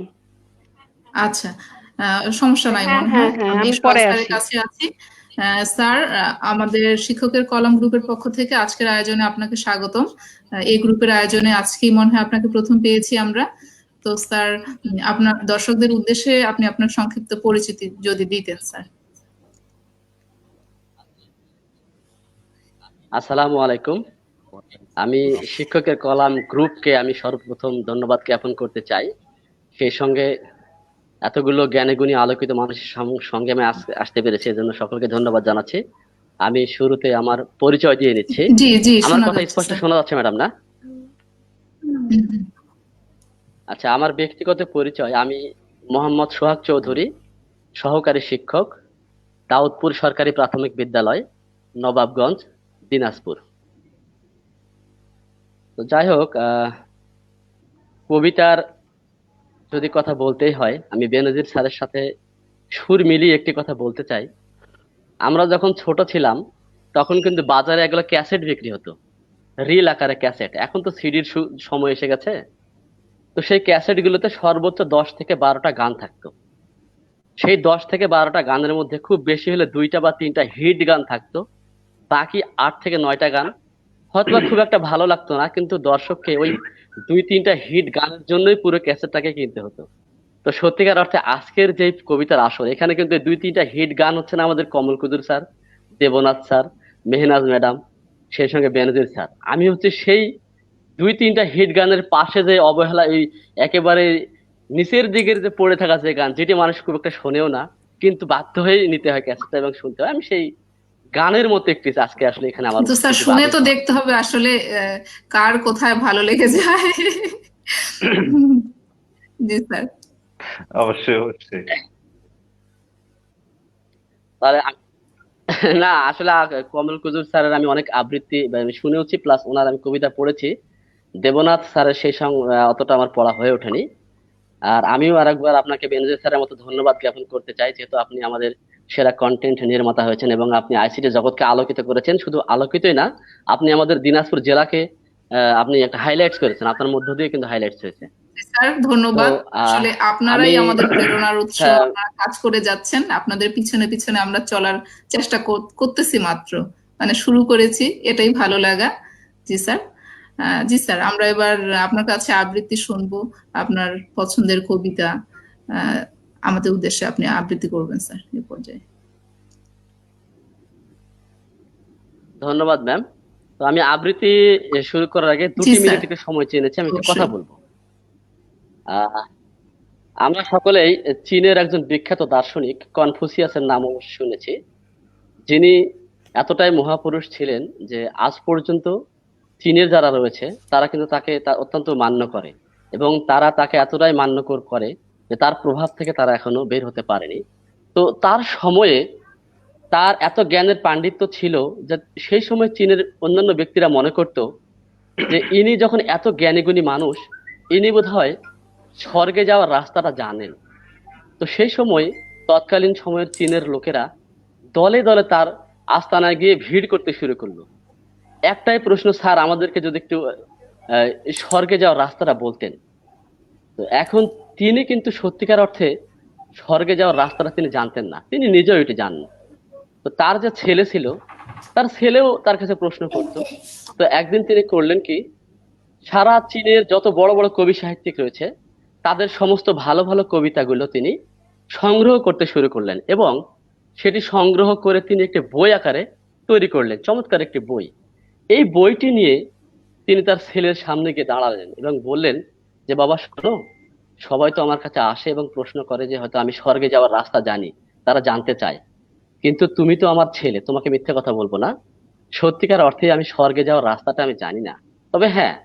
আচ্ছা, সমস্যা নাই হ্যাঁ মনে হ্যাঁ হয়। হ্যাঁ, আমি আমি সোহাগ পরে স্যারের আসি। কাছে আছি। স্যার, আমাদের শিক্ষকের কলাম গ্রুপের পক্ষ থেকে আজকের আয়োজনে আপনাকে স্বাগতম। এই গ্রুপের আয়োজনে আজকেই মনে হয় আপনাকে প্রথম পেয়েছি আমরা। তো স্যার, আপনার দর্শকদের উদ্দেশ্যে আপনি আপনার সংক্ষিপ্ত পরিচিতি যদি দিতেন স্যার। আসসালামু আলাইকুম। আমি শিক্ষকের কলাম গ্রুপকে আমি সর্বপ্রথম ধন্যবাদ জ্ঞাপন করতে চাই। সেই সঙ্গে এতগুলো জ্ঞানী গুণী আলোকিত মানুষের সঙ্গে আমি আসতে পেরেছি, এজন্য সকলকে ধন্যবাদ জানাচ্ছি। আমি শুরুতে আমার পরিচয় দিয়ে নিচ্ছি। জি জি, আমার শোনা কথা যাচ্ছে স্পষ্ট স্যার। শোনা যাচ্ছে ম্যাডাম, না? হুম। আচ্ছা, আমার ব্যক্তিগত পরিচয়, আমি মোহাম্মদ সোহাগ চৌধুরী, সহকারী শিক্ষক, দাউদপুর সরকারি প্রাথমিক বিদ্যালয়, নবাবগঞ্জ, দিনাজপুর। তো যাই হোক, কবিতার যদি কথা বলতেই হয়, আমি বেনজির স্যারের সাথে সুর মিলিয়ে একটি কথা বলতে চাই। আমরা যখন ছোট ছিলাম তখন কিন্তু বাজারে এগুলো ক্যাসেট বিক্রি হতো, রিল আকারে ক্যাসেট। এখন তো সিডির সময় এসে গেছে। তো সেই ক্যাসেট গুলোতে সর্বোচ্চ 10 থেকে 12টা গান থাকতো। সেই 10 থেকে 12টা গানের মধ্যে খুব বেশি হলে 2টা বা 3টা হিট গান থাকতো, বাকি 8 থেকে 9টা গান হয়তো খুব একটা ভালো লাগতো না, কিন্তু দর্শককে ওই 2-3টা হিট গানের জন্যই পুরো ক্যাসেটটাকে কিনতে হতো। তো সত্যিকার অর্থে আজকের যে কবিতার আসর, এখানে কিন্তু 2-3টা হিট গান হচ্ছে না আমাদের Kamal Kudur sir, Debnath sir, Mehnaz madam, সেই সঙ্গে বেনজির স্যার। আমি হচ্ছে সেই 2-3টা হিট গানের পাশে যে অবহেলা, এই একেবারে নিচের দিকের যে পড়ে থাকা যে গান, যেটি মানুষ খুব একটা শোনেও না, কিন্তু বাধ্য হয়ে নিতে হয় ক্যাসেটটা এবং শুনতে হয়, আমি সেই গানের মতো একটি আজকে আসলে এখানে আমার কিন্তু স্যার, শুনে তো দেখতে হবে আসলে কার কোথায় ভালো লেগে যায়। জি স্যার। অবশ্যই অবশ্যই। তাহলে না আসলে কমল কুজুর স্যারের আমি অনেক আবৃত্তি আমি শুনেওছি, প্লাস ওনার আমি কবিতা পড়েছি। দেবনাথ স্যারের সেই অতটা আমার পড়া হয়ে ওঠেনি। আর আমিও আরেকবার আপনাকে বেনজির স্যারের মতো ধন্যবাদ জ্ঞাপন করতে চাই, যেহেতু আপনি আমাদের সেরা কন্টেন্ট নির্মাতা হয়েছেন এবং আপনি আইসিটি জগৎকে আলোকিত করেছেন। শুধু আলোকিতই না, আপনি আমাদের দিনাজপুর জেলাকে আপনি একটা হাইলাইটস করেছেন, আপনার মধ্য দিয়ে কিন্তু হাইলাইটস হয়েছে। স্যার তো ধন্যবাদ। আসলে আমি আপনারাই আমাদের প্রেরণার উৎস, হ্যাঁ, আপনারা কাজ করে যাচ্ছেন, আপনাদের পিছনে পিছনে আমরা চলার চেষ্টা করতেছি মাত্র, মানে শুরু করেছি, এটাই ভালো লাগা। জি স্যার। জি স্যার, আমরা এবার আপনার কাছে আবৃত্তি শুনবো, আপনার পছন্দের কবিতা আহ, আমাদের উদ্দেশ্যে আপনি আবৃত্তি করবেন স্যার এই পর্যায়ে। ধন্যবাদ ম্যাম। তো আমি আবৃত্তি শুরু করার আগে জি 2টি স্যার, মিনিট একটু সময় চেয়ে নিচ্ছি, আমি একটু কথা অবশ্যই। বলবো। আহ আমরা সকলেই চীনের একজন বিখ্যাত দার্শনিক কনফুসিয়াসের নাম অবশ্য শুনেছি, যিনি এতটাই মহাপুরুষ ছিলেন যে আজ পর্যন্ত চীনের যারা রয়েছে তারা কিন্তু তাকে অত্যন্ত মান্য করে, এবং তারা তাকে এতটাই মান্য করে যে তার প্রভাব থেকে তারা এখনো বের হতে পারেনি। তো তার সময়ে তার এত জ্ঞানের পাণ্ডিত্য ছিল যে সেই সময় চীনের অন্যান্য ব্যক্তিরা মনে করত যে ইনি যখন এত জ্ঞানীগুণী মানুষ, ইনি বোধহয় স্বর্গে যাওয়ার রাস্তাটা জানেন। তো সেই সময় তৎকালীন সময়ের চীনের লোকেরা দলে দলে তার আস্তানায় গিয়ে ভিড় করতে শুরু করলো। একটাই প্রশ্ন, স্যার আমাদেরকে যদি একটু আহ, স্বর্গে যাওয়ার রাস্তাটা বলতেন। তো এখন তিনি কিন্তু সত্যিকার অর্থে স্বর্গে যাওয়ার রাস্তাটা তিনি জানতেন না, তিনি নিজেও এটি জানেন। তো তার যে ছেলে ছিল, তার ছেলেও তার কাছে প্রশ্ন করতো। তো একদিন তিনি করলেন কি, সারা চীনের যত বড় বড় কবি সাহিত্যিক রয়েছে তাদের সমস্ত ভালো ভালো কবিতাগুলো তিনি সংগ্রহ করতে শুরু করলেন, এবং সেটি সংগ্রহ করে তিনি একটি বই আকারে তৈরি করলেন, চমৎকার একটি বই। এই বইটি নিয়ে তিনি তার ছেলের সামনে গিয়ে দাঁড়ালেন এবং বললেন যে বাবা শোনো, সবাই তো আমার কাছে আসে এবং প্রশ্ন করে যে হয়তো আমি স্বর্গে যাওয়ার রাস্তা জানি, তারা জানতে চায়, কিন্তু তুমি তো আমার ছেলে, তোমাকে মিথ্যে কথা বলবো না, সত্যিকার অর্থে আমি স্বর্গে যাওয়ার রাস্তাটা আমি জানি না। তবে হ্যাঁ,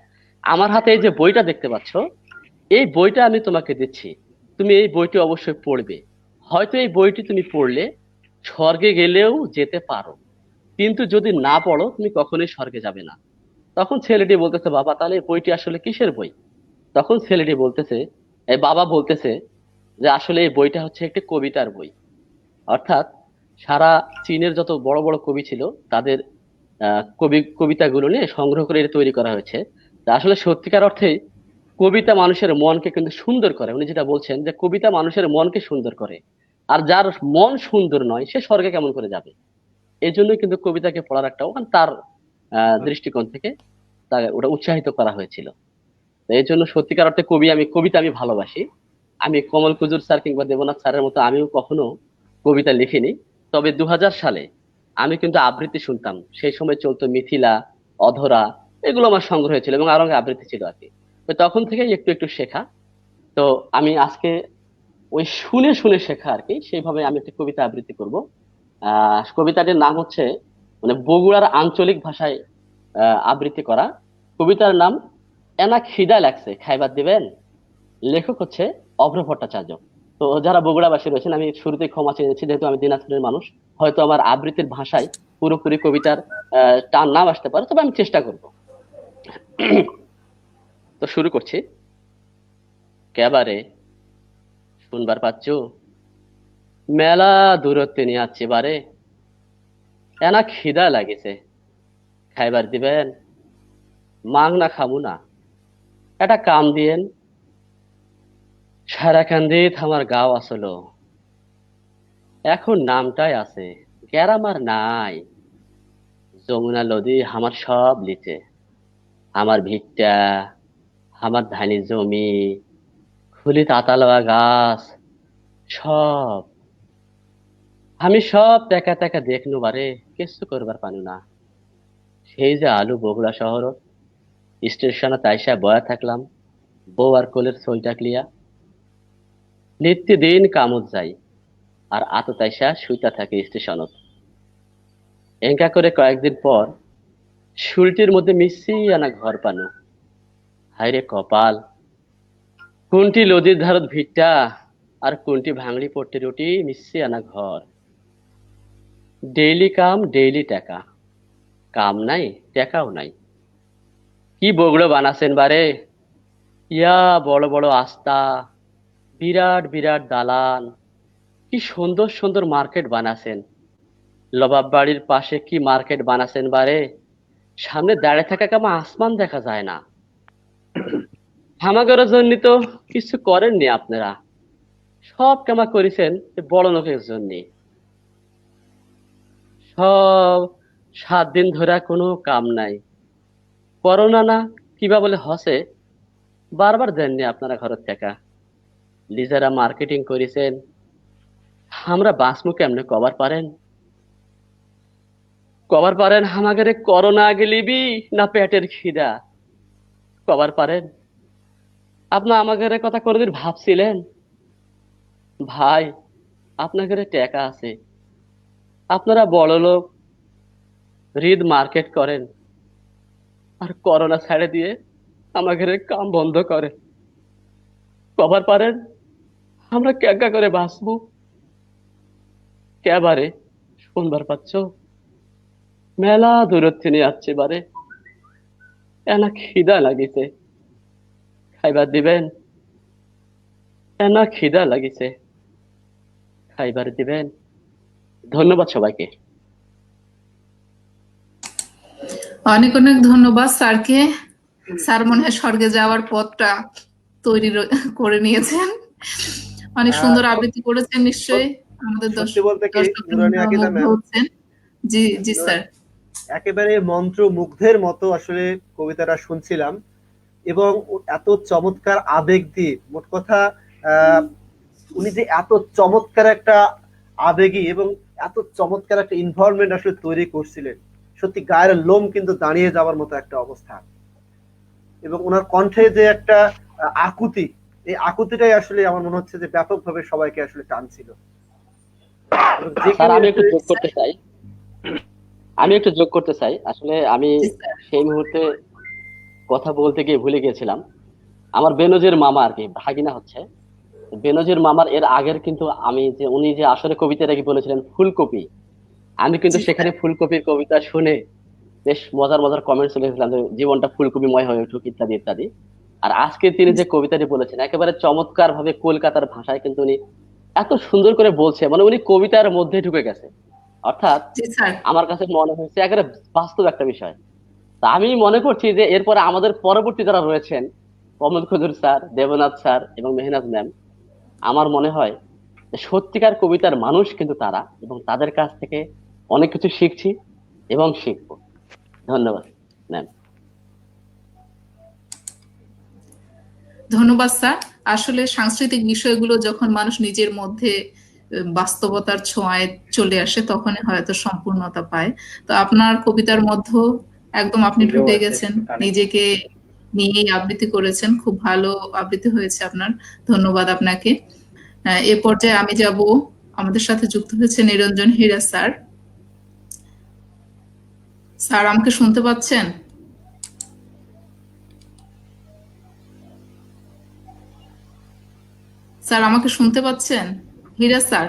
আমার হাতে এই যে বইটা দেখতে পাচ্ছ, এই বইটা আমি তোমাকে দিচ্ছি, তুমি এই বইটি অবশ্যই পড়বে। হয়তো এই বইটি তুমি পড়লে স্বর্গে গেলেও যেতে পারো, কিন্তু যদি না পড়ো তুমি কখনোই স্বর্গে যাবে না। তখন ছেলেটি বলতেছে, বাবা তাহলে এই বইটি আসলে কিসের বই? তখন ছেলেটি বলতেছে, এই বাবা বলতেছে যে আসলে এই বইটা হচ্ছে একটি কবিতার বই। অর্থাৎ সারা চীনের যত বড় বড় কবি ছিল তাদের কবিতাগুলো নিয়ে সংগ্রহ করে এটা তৈরি করা হয়েছে। তা আসলে সত্যিকার অর্থে কবিতা মানুষের মনকে কিন্তু সুন্দর করে, উনি যেটা বলছেন যে কবিতা মানুষের মনকে সুন্দর করে, আর যার মন সুন্দর নয় সে স্বর্গে কেমন করে যাবে। এই জন্যই কিন্তু কবিতাকে পড়ার একটা ওখানে তার দৃষ্টিকোণ থেকে তার ওটা উৎসাহিত করা হয়েছিল। তো এই জন্য সত্যিকার অর্থে কবিতা আমি ভালোবাসি। আমি কমল কুজুর স্যার কিংবা দেবনাথ স্যারের মতো আমিও কখনো কবিতা লিখিনি। তবে 2000 সালে আমি কিন্তু আবৃত্তি শুনতাম, সেই সময় চলতো মিথিলা, অধরা, এগুলো আমার সংগ্রহ ছিল এবং আরো আবৃত্তি ছিল আর কি। তো তখন থেকেই একটু একটু শেখা। তো আমি আজকে ওই শুনে শুনে শেখা আর কি, সেইভাবে আমি একটা কবিতা আবৃত্তি করব। কবিতাটির নাম হচ্ছে, মানে বগুড়ার আঞ্চলিক ভাষায় আবৃত্তি করা। কবিতার নাম এনা খিদা লাগছে খাইবার দিবেন। লেখক হচ্ছে অভ্র ভট্টাচার্য। তো যারা বগুড়াবাসী রয়েছেন, আমি শুরুতেই ক্ষমা চেয়েছি, যেহেতু আমি দিনাজপুরের মানুষ, হয়তো আমার আবৃত্তির ভাষায় পুরোপুরি কবিতার টান নাম আসতে পারে, তবে আমি চেষ্টা করব। তো শুরু করছি। কেবারে শুনবার পাচ্ছ, মেলা দূরত্বে নিয়ে আসছে বারে, এনা খিদা লাগিছে খাইবার দিবেন। মাং না খামু না, এটা কাম দিয়েন। সারাকান্দিত আমার গাও আসলো, এখন নামটাই আছে, গ্যারাম আর নাই। যমুনা নদী আমার সব লিচে, আমার ভিটটা, আমার ধানি জমি, খুলি তাতালওয়া গাছ, সব আমি সব তেকা তেকা দেখনু বারে, কিছু করবার পানু না। সেই যে আলু বগুড়া শহর স্টেশনে তাইসা বয়া থাকলাম, বউ আর কোলের ছইটা ক্লিয়া, নিত্যদিন কামত যাই আর আত তাইসা শুইতা থাকে স্টেশনত। এঙ্কা করে কয়েকদিন পর শুলটির মধ্যে মিশি আনা ঘর পানু। হায়রে কপাল, কোনটি লদির ধারত ভিটটা আর কোনটি ভাঙড়ি পট্টি রুটি মিশি আনা ঘর। ডেইলি কাম ডেইলি টাকা, কাম নাই টাকাও নাই। কি বগুড়ো বানাছেন বারে, ইয়া বড় বড় আস্তা, বিরাট বিরাট দালান, কি সুন্দর সুন্দর মার্কেট বানাছেন। লবাব বাড়ির পাশে কি মার্কেট বানাছেন বারে, সামনে দাঁড়িয়ে থাকা কামা আসমান দেখা যায় না। হামাগরের জন্য তো কিছু করেননি আপনারা, সব কামা করেছেন বড় লোকের জন্য। সব 7 দিন ধরে কোনো কাম নাই, করোনা না কিবা বলে হসে, বারবার দেননি আপনারা ঘরের টাকা। নিজেরা মার্কেটিং করেছেন, আমরা বাঁচমু কেমনে কবার পারেন? কবার পারেন হামাগারে করোনা গেলিবি না পেটের খিদা? কবার পারেন? আপনার আমাদের কথা কোনোদিন ভাবছিলেন? ভাই, আপনাদের টাকা আছে, আপনারা বড় লোক, রিদ মার্কেট করেন, আর করোনা ছেড়ে দিয়ে আমাদের কাম বন্ধ করে। কবার পারেন আমরা ক্যাগা করে বাঁচবো? কেবারে শুনবার পাচ্ছ? মেলা দূরত থেকে আসছে বারে, এনা খিদা লাগিছে, খাইবার দিবেন? এনা খিদা লাগিছে, খাইবার দিবেন? ধন্যবাদ সবাইকে। অনেক অনেক ধন্যবাদ স্যারকে। স্যার মনে হয় স্বর্গে যাওয়ার পথটা তৈরি করে নিয়েছেন। অনেক সুন্দর আবৃত্তি করেছেন নিশ্চয়ই, আমাদের সত্যি বলতে কি নুরানী আকিদা ম্যাম হচ্ছেন। জি জি স্যার, একেবারে মন্ত্রমুগ্ধের মতো আসলে কবিতাটা শুনছিলাম, এবং এত চমৎকার আবেগ দিয়ে, মোট কথা উনি যে এত চমৎকার একটা আবেগী এবং এত চমৎকার একটা এনভায়রনমেন্ট আসলে তৈরি করছিলেন, সত্যি গায়ের লোম কিন্তু দাঁড়িয়ে যাওয়ার মতো একটা অবস্থা। এবং ওনার কণ্ঠে যে একটা আকুতি, এই আকুতিটাই আসলে আমার মনে হচ্ছে যে ব্যাপকভাবে সবাইকে আসলে টানছিল। স্যার আমি একটু যোগ করতে চাই। আসলে আমি সেই মুহূর্তে কথা বলতে গিয়ে ভুলে গিয়েছিলাম। আমার বেনজির মামা আর কি ভাগিনা হচ্ছে, বেনজির মামার এর আগের কিন্তু আমি যে উনি যে আসলে কবিতাটা কি বলেছিলেন ফুলকপি, আমি কিন্তু সেখানে ফুলকপির কবিতা শুনে বেশ মজার মজার কমেন্টস লিখেছিলাম যে জীবনটা ফুলকপিময় হয়ে উঠুক ইত্যাদি ইত্যাদি। আর আজকে তিনি যে কবিতাটি বলেছেন একেবারে চমৎকার ভাবে কলকাতার ভাষায় কিন্তু উনি এত সুন্দর করে বলছে, মানে উনি কবিতার মধ্যে ঢুকে গেছে। অর্থাৎ আমার কাছে মনে হয়েছে একেবারে বাস্তব একটা বিষয়। তা আমি মনে করছি যে এরপরে আমাদের পরবর্তী যারা রয়েছেন, কমল খুজুর স্যার, দেবনাথ স্যার এবং মেহনাজ ম্যাম, আমার মনে হয় যে সত্যিকার কবিতার মানুষ কিন্তু তারা, এবং তাদের কাছ থেকে অনেক কিছু শিখছি এবং শিখবো। ধন্যবাদ ম্যাম। ধন্যবাদ স্যার। আসলে সাংস্কৃতিক বিষয়গুলো যখন মানুষ নিজের মধ্যে বাস্তবতার ছোঁয়ায় চলে আসে তখনই হয়তো সম্পূর্ণতা পায়। তো আপনার কবিতার মধ্যে একদম আপনি ঢুকে গেছেন, নিজেকে নিয়েই আবৃত্তি করেছেন, খুব ভালো আবৃত্তি হয়েছে আপনার, ধন্যবাদ আপনাকে। এ পর্যায়ে আমি যাব, আমাদের সাথে যুক্ত হয়েছে নিরঞ্জন হীরা স্যার। স্যার আমাকে শুনতে পাচ্ছেন? স্যার আমাকে শুনতে পাচ্ছেন? হীরা স্যার,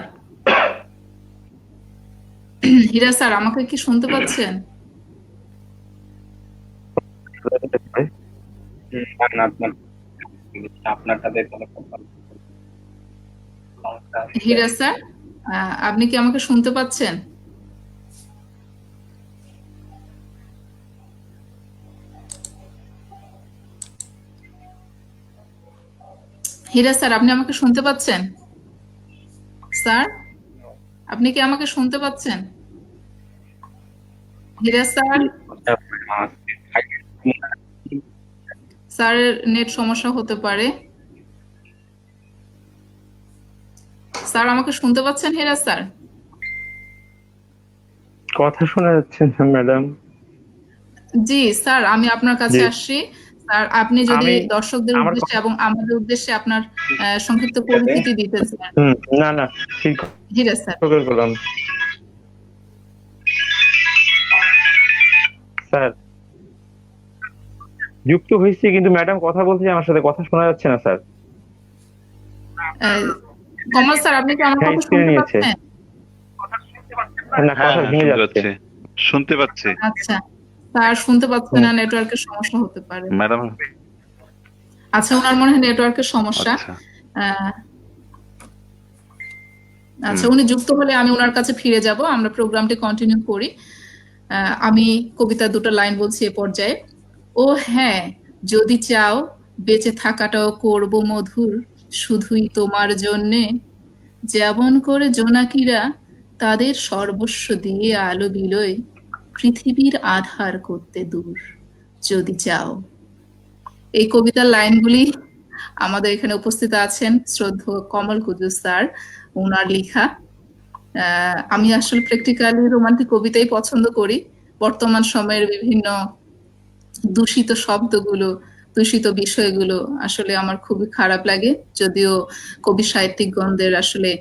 হীরা স্যার আমাকে কি শুনতে পাচ্ছেন? হীরা স্যার, আপনি কি আমাকে শুনতে পাচ্ছেন? হীরা স্যার, আপনি আমাকে শুনতে পাচ্ছেন? স্যার, আপনি কি আমাকে শুনতে পাচ্ছেন? হীরা স্যার, স্যারের নেট সমস্যা হতে পারে। স্যার আমাকে শুনতে পাচ্ছেন হীরা স্যার? কথা শোনা যাচ্ছে না ম্যাডাম। জি স্যার, আমি আপনার কাছে আসছি। স্যার আপনি যদি দর্শকদের উদ্দেশ্যে এবং আমাদের উদ্দেশ্যে আপনার সংক্ষিপ্ত পরিচিতি দিতেন স্যার। না না, ঠিক হীরা স্যার। বললাম স্যার, যুক্ত হয়েছি কিন্তু ম্যাডাম কথা বলছে আমার সাথে, কথা শোনা যাচ্ছে না স্যার। কমল স্যার, আপনি কি আমার কথা শুনতে পাচ্ছেন? না, হ্যাঁ কথা হ্যাঁ ভেঙে শুনতে যাচ্ছে। পাচ্ছি, শুনতে পাচ্ছি আচ্ছা, তার শুনতে পাচ্ছে না, নেটওয়ার্কের সমস্যা হতে পারে। ম্যাডাম। আচ্ছা, ওনার মনে হয় নেটওয়ার্কের সমস্যা। আচ্ছা। আহ, আচ্ছা, হুম। উনি যুক্ত হলে আমি ওনার কাছে ফিরে যাব, আমরা প্রোগ্রামটি কন্টিনিউ করি। আমি কবিতার দুটো লাইন বলছি এ পর্যায়ে। ও হ্যাঁ, যদি চাও বেঁচে থাকাটাও করব মধুর, শুধুই তোমার জন্যে। যেমন করে জোনাকিরা তাদের সর্বস্ব দিয়ে আলো বিলোয় পৃথিবীর আধার করতে দূর, যদি চাও। এই কবিতার লাইনগুলি আমাদের এখানে উপস্থিত আছেন শ্রদ্ধেয় কমল কুদ্দুস স্যার, ওনার লেখা। আমি আসলে প্র্যাকটিক্যালি রোমান্টিক কবিতাই পছন্দ করি। বর্তমান সময়ের বিভিন্ন দূষিত শব্দগুলো, দূষিত বিষয়গুলো আসলে আমার খুবই খারাপ লাগে, যদিও কবি সাহিত্যিকগণদের আসলে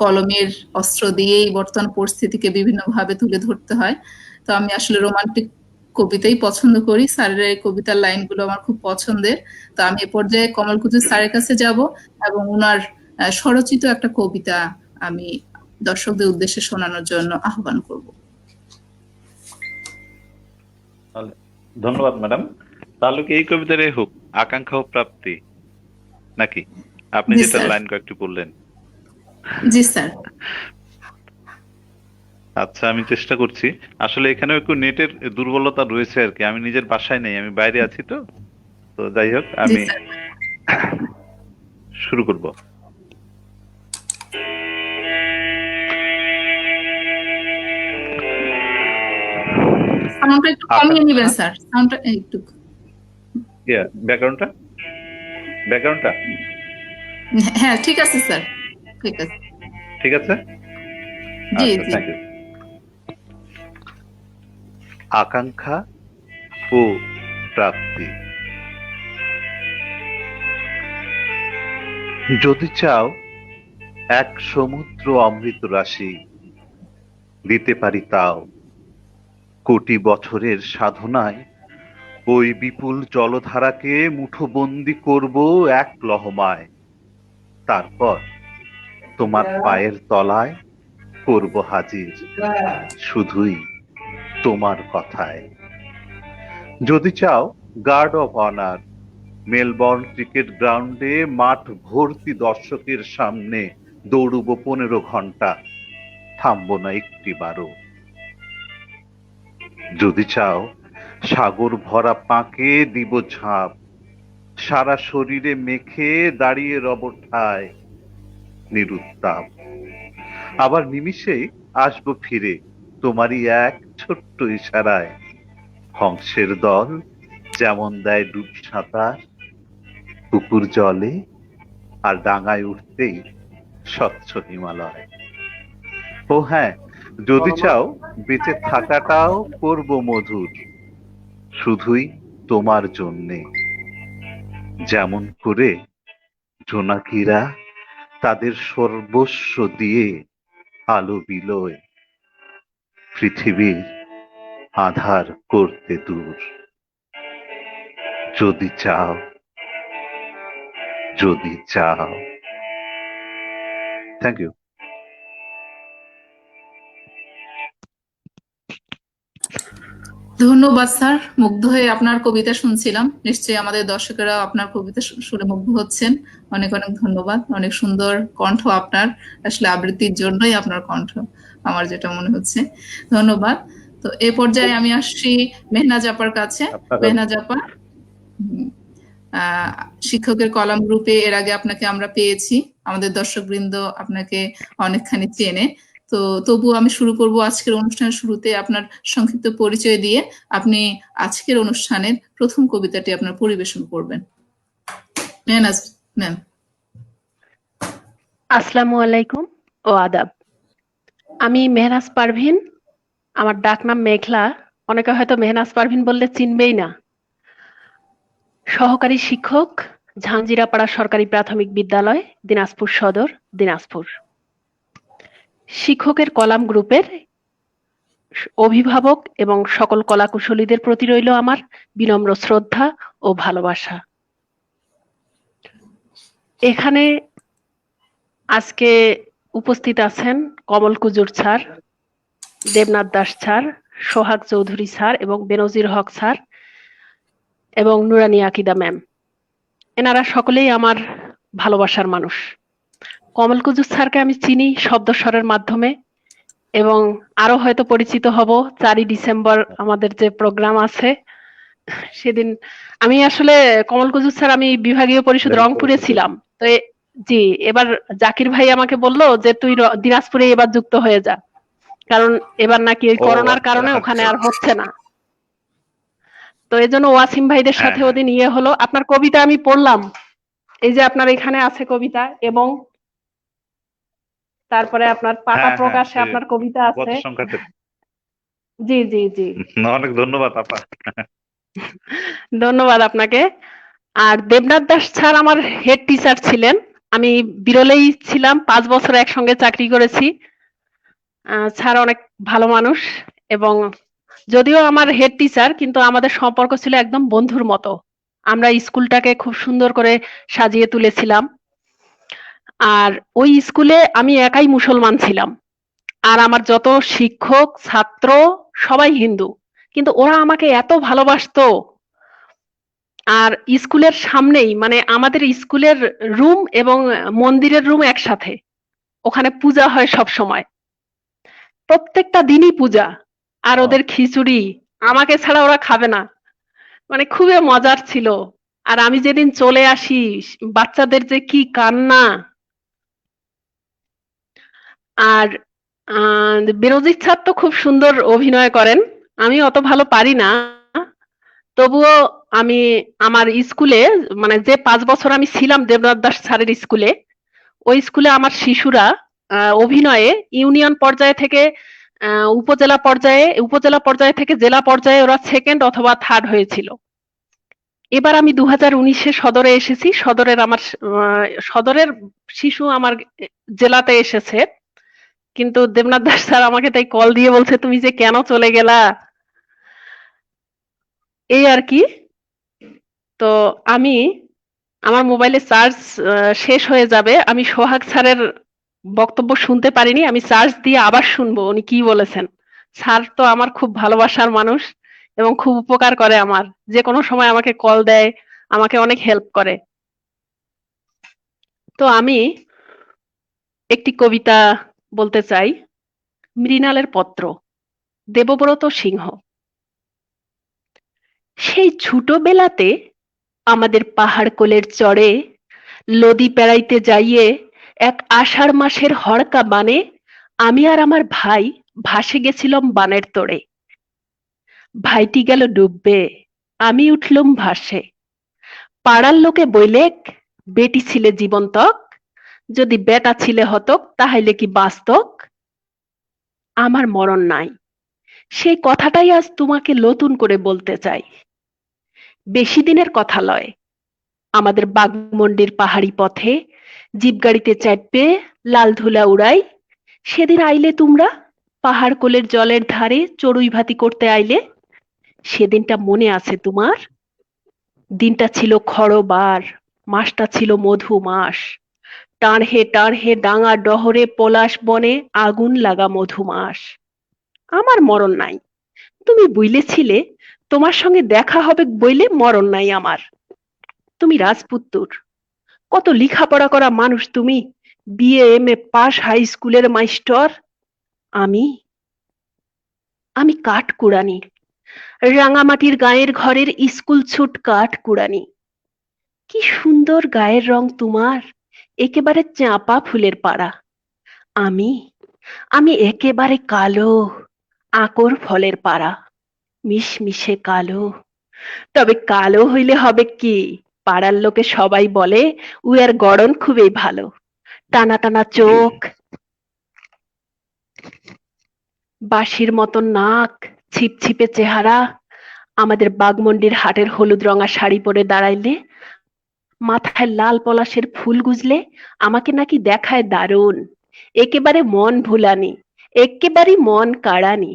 কলমের অস্ত্র দিয়েই বর্তমান পরিস্থিতিকে বিভিন্নভাবে তুলে ধরতে হয়। তো আমি আসলে রোমান্টিক কবিতাই পছন্দ করি। স্যারের এই কবিতার লাইনগুলো আমার খুব পছন্দের। তো আমি এ পর্যায়ে কমল কুদ্দুস স্যারের কাছে যাব এবং ওনার স্বরচিত একটা কবিতা আমি দর্শকদের উদ্দেশ্যে শোনানোর জন্য আহ্বান করব। ধন্যবাদ ম্যাডাম। তাহলে কি এই কবিতাটাই হোক আকাঙ্ক্ষা ও প্রাপ্তি, নাকি আপনি জি যেটা স্যার। লাইন কয়েকটি বললেন? জি স্যার। আচ্ছা, আমি চেষ্টা করছি। আসলে এখানেও একটু নেটের দুর্বলতা রয়েছে আর কি, আমি নিজের বাসায় নেই, আমি বাইরে আছি। তো তো যাই হোক, জি আমি স্যার। শুরু করব। সাউন্ডটা একটু কমিয়ে নেবেন স্যার, সাউন্ডটা একটু। ব্যাকগ্রাউন্ডটা ব্যাকগ্রাউন্ডটা হ্যাঁ, ঠিক আছে স্যার, ঠিক আছে। ঠিক আছে। জি আচ্ছা, জি। Thank you. আকাঙ্ক্ষা ও প্রাপ্তি। যদি চাও এক সমুদ্র অমৃত রাশি, দিতে পারি তাও। কোটি বছরের সাধনায় ওই বিপুল জলধারাকে মুঠোবন্দি করব এক লহমায়। তারপর তোমার পায়ের তলায় করব হাজির, শুধুই তোমার কথায়। যদি চাও guard of honour, Melbourne Cricket গ্রাউন্ডে মাঠ ভর্তি দর্শকের সামনে দৌড়ব 15 ঘন্টা, থামবো না একটিবারও। যদি চাও সাগর ভরা পাঁকে দিব ঝাঁপ, সারা শরীরে মেখে দাঁড়িয়ে রব ঠায় নিরুত্তাপ। আবার নিমিষেই আসবো ফিরে তোমারই এক ছোট্ট ইশারায়। হংসের দল যেমন দেয় ডুব সাঁতার পুকুর জলে, আর ডাঙায় উঠতেই স্বচ্ছ হিমালয়। ও হ্যাঁ, যদি চাও বেঁচে থাকাটাও করব মধুর, শুধুই তোমার জন্যে। যেমন করে জোনাকিরা তাদের সর্বস্ব দিয়ে আলো বিলোয় পৃথিবীর আধার করতে দূর, যদি চাও, যদি চাও। Thank you. ধন্যবাদ স্যার, মুগ্ধ হয়ে আপনার কবিতা শুনছিলাম। নিশ্চয়ই আমাদের দর্শকেরা আপনার কবিতা শুনে মুগ্ধ হচ্ছেন। অনেক অনেক ধন্যবাদ। অনেক সুন্দর কণ্ঠ আপনার, আসলে আবৃত্তির জন্যই আপনার কণ্ঠ, আমার যেটা মনে হচ্ছে। ধন্যবাদ। তো এ পর্যায়ে আমি আসছি মেহনাজ আপার কাছে। মেহনাজ আপা, আহ, শিক্ষকের কলাম গ্রুপে এর আগে আপনাকে আমরা পেয়েছি, আমাদের দর্শকবৃন্দ আপনাকে অনেকখানি চেনে। তো তবু আমি শুরু করব আজকের অনুষ্ঠানের শুরুতে আপনার সংক্ষিপ্ত পরিচয় দিয়ে। আপনি আজকের অনুষ্ঠানের প্রথম কবিতাটি আপনার পরিবেশন করবেন। মেহনাজ ম্যাম। আসসালামু আলাইকুম ও আদাব। আমি মেহনাজ পারভিন, আমার ডাকনাম মেঘলা। অনেকে হয়তো মেহনাজ পারভিন বললে চিনবেই না। সহকারী শিক্ষক, ঝাঞ্জিরাপাড়া সরকারি প্রাথমিক বিদ্যালয়, দিনাজপুর সদর, দিনাজপুর। শিক্ষকের কলাম গ্রুপের অভিভাবক এবং সকল কলাকুশলীদের প্রতি রইল আমার বিনম্র শ্রদ্ধা ও ভালোবাসা। এখানে আজকে উপস্থিত আছেন কমল কুজুর স্যার, দেবনাথ দাস স্যার, সোহাগ চৌধুরী স্যার এবং বেনজির হক স্যার এবং নুরানী আকিদা ম্যাম। এনারা সকলেই আমার ভালোবাসার মানুষ। কমল কুজুর স্যারকে আমি চিনি শব্দস্বরের মাধ্যমে এবং আরো হয়তো পরিচিত হব 4ই ডিসেম্বর আমাদের যে প্রোগ্রাম আছে সেদিন। আমি আসলে কমল কুজুর স্যার, আমি বিভাগীয় পরিষদ রংপুরে ছিলাম, তো জি, এবার জাকির ভাই আমাকে বললো যে তুই দিনাজপুরে এবার যুক্ত হয়ে যা, কারণ এবার নাকি ওই করোনার কারণে ওখানে আর হচ্ছে না। তো এই জন্য ওয়াসিম ভাইদের সাথে ওদিন হলো। আপনার কবিতা আমি পড়লাম, এই যে আপনার এখানে আছে কবিতা, এবং তারপরে আপনার পাতা প্রকাশে আপনার কবিতা আছে। জি জি জি, অনেক ধন্যবাদ আপা। ধন্যবাদ আপনাকে। আর দেবনাথ দাস স্যার আমার হেড টিচার ছিলেন, আমি বিরলেই ছিলাম, 5 বছর একসঙ্গে চাকরি করেছি। স্যার অনেক ভালো মানুষ, এবং যদিও আমার হেড টিচার, কিন্তু আমাদের সম্পর্ক ছিল একদম বন্ধুর মতো। আমরা স্কুলটাকে খুব সুন্দর করে সাজিয়ে তুলেছিলাম। আর ওই স্কুলে আমি একাই মুসলমান ছিলাম, আর আমার যত শিক্ষক ছাত্র সবাই হিন্দু, কিন্তু ওরা আমাকে এত ভালোবাসতো। আর স্কুলের সামনেই, মানে আমাদের স্কুলের রুম এবং মন্দিরের রুম একসাথে, ওখানে পূজা হয় সব সময়, প্রত্যেকটা দিনই পূজা। আর ওদের খিচুড়ি আমাকে ছাড়া ওরা খাবে না, মানে খুবই মজার ছিল। আর আমি যেদিন চলে আসি, বাচ্চাদের যে কি কান্না। আর বিরোজিৎ স্যার তো খুব সুন্দর অভিনয় করেন, আমি অত ভালো পারি না, তবুও আমি আমার স্কুলে, মানে যে 5 বছর আমি ছিলাম দেবনাথ দাস স্যারের স্কুলে, ওই স্কুলে আমার শিশুরা অভিনয়ে ইউনিয়ন পর্যায়ে থেকে উপজেলা পর্যায়ে থেকে জেলা পর্যায়ে ওরা 2nd অথবা 3rd হয়েছিল। এবার আমি 2019-এ সদরে এসেছি, সদরের শিশু আমার জেলাতে এসেছে, কিন্তু দেবনাথ দাস স্যার আমাকে তাই কল দিয়ে বলছে তুমি যে কেন চলে গেলা, এই আর কি। তো আমি, আমার মোবাইলে চার্জ শেষ হয়ে যাবে, আমি সোহাগ স্যারের বক্তব্য শুনতে পারিনি, আমি চার্জ দিয়ে আবার শুনবো উনি কি বলেছেন। স্যার তো আমার খুব ভালোবাসার মানুষ এবং খুব উপকার করে আমার, যে কোনো সময় আমাকে কল দেয়, আমাকে অনেক হেল্প করে। তো আমি একটি কবিতা বলতে চাই, মৃণালের পত্র, দেবব্রত সিংহ। সেই ছোটবেলাতে আমাদের পাহাড় কোলের চড়ে লদি পেড়াইতে যাইয়ে এক আষাঢ় মাসের হড়কা বানে আমি আর আমার ভাই ভাসে গেছিলাম বানের তোড়ে। ভাইটি গেল ডুববে, আমি উঠলুম ভাসে। পাড়ার লোকে বইলেক, বেটি ছিলে জীবন্তক, যদি বেটা ছিলে হতক তাহলে কি বাস্তক। আমার মরণ নাই, সেই কথাটাই আজ তোমাকে নতুন করে বলতে চাই। বেশি দিনের কথা লয়, আমাদের বাগমন্ডির পাহাড়ি পথে জিপ গাড়িতে চাপবে লাল ধুলা উড়াই। সেদিন আইলে তোমরা, পাহাড় কোলের জলের ধারে চড়ুই ভাতি করতে আইলে। সেদিনটা মনে আছে তোমার? দিনটা ছিল খড়বার, মাসটা ছিল মধু মাস। টাঁড়হে টাঁড়হে ডাঙা ডহরে পলাশ বনে আগুন লাগা মধু মাস। আমার মরণ নাই, তুমি বুইলেছিলে তোমার সঙ্গে দেখা হবে বইলে মরণ নাই আমার। তুমি রাজপুত্তুর, কত লেখাপড়া করা মানুষ তুমি, বিএ এমএ পাস, হাই স্কুলের মাস্টার। আমি কাঠকুড়ানি, রাঙামাটির গায়ের ঘরের স্কুল ছুট কাঠকুড়ানি। কি সুন্দর গায়ের রং তোমার, একেবারে চাঁপা ফুলের পাড়া। আমি একেবারে কালো, আকর ফলের পাড়া, মিশমিশে কালো। তবে কালো হইলে হবে কি, পাড়ার লোকে সবাই বলে উয়ার গড়ন খুবই ভালো। টানা টানা চোখ, বাঁশির মতন নাক, ছিপছিপে চেহারা। আমাদের বাগমন্ডির হাটের হলুদ রঙা শাড়ি পরে দাঁড়াইলে, মাথায় লাল পলাশের ফুল গুজলে আমাকে নাকি দেখায় দারুণ, একেবারে মন ভুলানি, একেবারে মন কাড়ানি।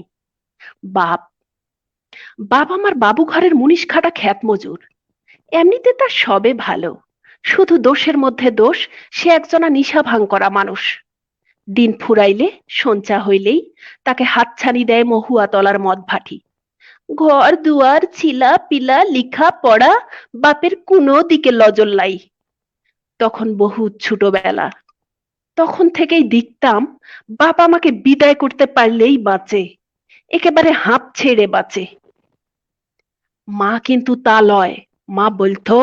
বাপ বাপ আমার বাবু ঘরের মুনিশ খাটা খ্যাত মজুর, এমনিতে তার সবে ভালো, শুধু দোষের মধ্যে দোষ, সে একজনা নিশা ভাঙ করা মানুষ। দিন ফুরাইলে সঞ্চা হইলেই তাকে হাতছানি দেয় মহুয়া তলার মদ ভাটি। ঘর দুয়ার ছিলা পিলা লিখা পড়া বাপের কোনো দিকে লজর লাই। তখন বহুত ছোটবেলা, তখন থেকেই দেখতাম বাপ আমাকে বিদায় করতে পারলেই বাঁচে, একেবারে হাঁপ ছেড়ে বাঁচে। মা কিন্তু তা লয়, মা বলতো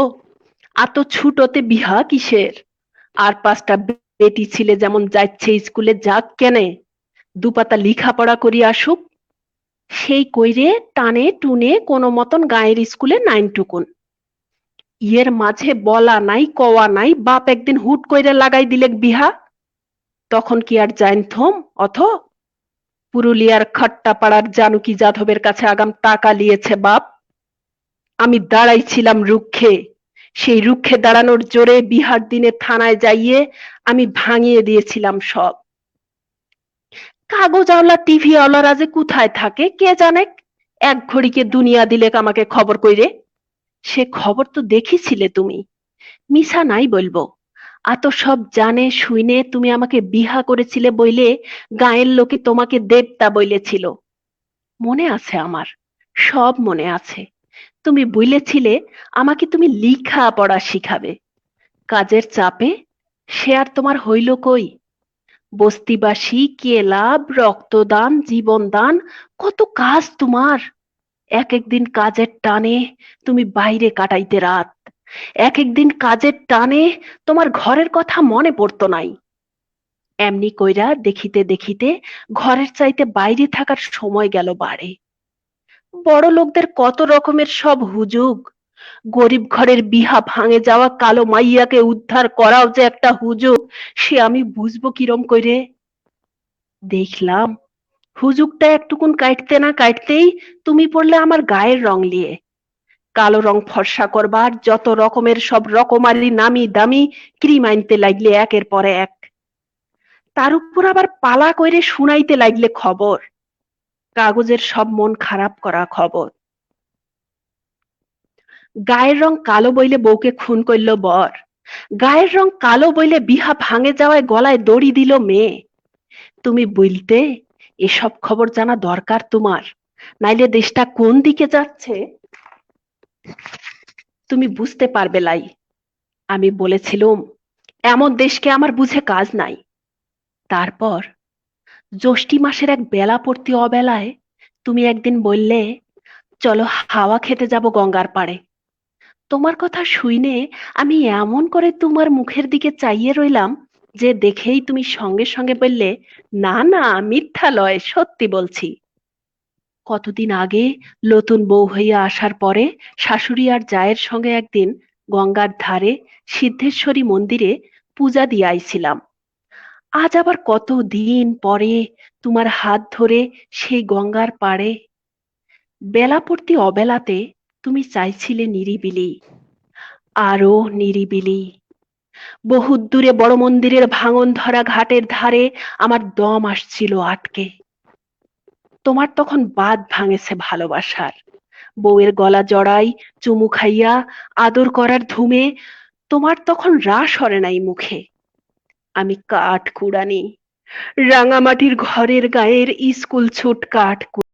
এত ছুটোতে বিহা কিসের, আর 5টা বেটি ছিলে যেমন যাচ্ছে স্কুলে যাক কেনে, দুপাতা লিখাপড়া করি আসুক। সেই কইরে টানে টুনে কোনো মতন গায়ের স্কুলে 9 টুকুন। ইয়ের মাঝে বলা নাই কওয়া নাই, বাপ একদিন হুট কইরে লাগাই দিলেক বিহা। তখন কি আর জানথম অথ পুরুলিয়ার খাট্টাপাড়ার জানুকি যাদবের কাছে আগাম টাকা লিয়েছে বাপ। আমি দাঁড়াইছিলাম রুক্ষে, সেই রুক্ষে দাঁড়ানোর জোরে বিহার দিনে থানায় যাইয়ে আমি ভাঙিয়ে দিয়েছিলাম সব। কাগজ আওলা টিভি আওলারা যে কোথায় থাকে কে জানে, এক ঘড়িকে দুনিয়া দিলেক আমাকে খবর কইরে। সে খবর তো দেখিছিলে তুমি, মিছা নাই বলবো। এত সব জানে শুইনে তুমি আমাকে বিহা করেছিলে বইলে গায়ের লোকে তোমাকে দেবতা বইলেছিল। মনে আছে আমার, সব মনে আছে। তুমি বলেছিলে আমাকে তুমি লিখা পড়া শিখাবে। কাজের চাপে সে আর তোমার হইল কই? বস্তিবাসী, কেলাব, রক্তদান, জীবনদান, কত কাজ তোমার। এক একদিন কাজের টানে তুমি বাইরে কাটাইতে রাত, এক একদিন কাজের টানে তোমার ঘরের কথা মনে পড়তো নাই। এমনি কইরা দেখিতে দেখিতে ঘরের চাইতে বাইরে থাকার সময় গেল বাড়ে। বড় লোকদের কত রকমের সব হুজুগ, গরিব ঘরের বিহা ভাঙে যাওয়া কালো মাইয়াকে উদ্ধার করাও যে একটা হুজুগ, সে আমি বুঝবো কিরম কইরে। দেখলাম হুজুগটা একটুকুন কাটতে না কাটতেই তুমি পড়লে আমার গায়ের রং লিয়ে। কালো রং ফর্সা করবার যত রকমের সব রকমারি নামি দামি ক্রিম আনতে লাগলে একের পর এক। তার উপর আবার পালা কইরে শুনাইতে লাগলে খবর, কাগজের সব মন খারাপ করা খবর। গায়ের রং কালো বইলে বউকে খুন করল বর, গায়ের রং কালো বইলে বিহা ভাঙে যাওয়ায় গলায় দড়ি দিল মেয়ে। তুমি বলতে এসব খবর জানা দরকার তোমার, নাইলে দেশটা কোন দিকে যাচ্ছে তুমি বুঝতে পারবে লাই। আমি বলেছিলুম এমন দেশকে আমার বুঝে কাজ নাই। তারপর জ্যৈষ্ঠী মাসের এক বেলা পড়তি অবেলায় তুমি একদিন বললে চলো হাওয়া খেতে যাব গঙ্গার পাড়ে। তোমার কথা শুইনে আমি এমন করে তোমার মুখের দিকে চাইয়ে রইলাম যে দেখেই তুমি সঙ্গে সঙ্গে বললে না না মিথ্যা লয়, সত্যি বলছি। কতদিন আগে নতুন বউ হইয়া আসার পরে শাশুড়ি আর জায়ের সঙ্গে একদিন গঙ্গার ধারে সিদ্ধেশ্বরী মন্দিরে পূজা দিয়ে আইছিলাম। আজ আবার কতদিন পরে তোমার হাত ধরে সেই গঙ্গার পাড়ে। বেলা পড়তি অবেলাতে তুমি চাইছিলে নিরিবিলি, আরো নিরিবিলি। বহুত দূরে বড় মন্দিরের ভাঙন ধরা ঘাটের ধারে আমার দম আসছিল আটকে। তোমার তখন বাঁধ ভাঙেছে ভালোবাসার, বউয়ের গলা জড়াই চুমু খাইয়া আদর করার ধুমে তোমার তখন রাস হরে নাই মুখে। আমি কাঠ কুড়ানি, রাঙামাটির ঘরের গায়ের স্কুল ছুট কাঠ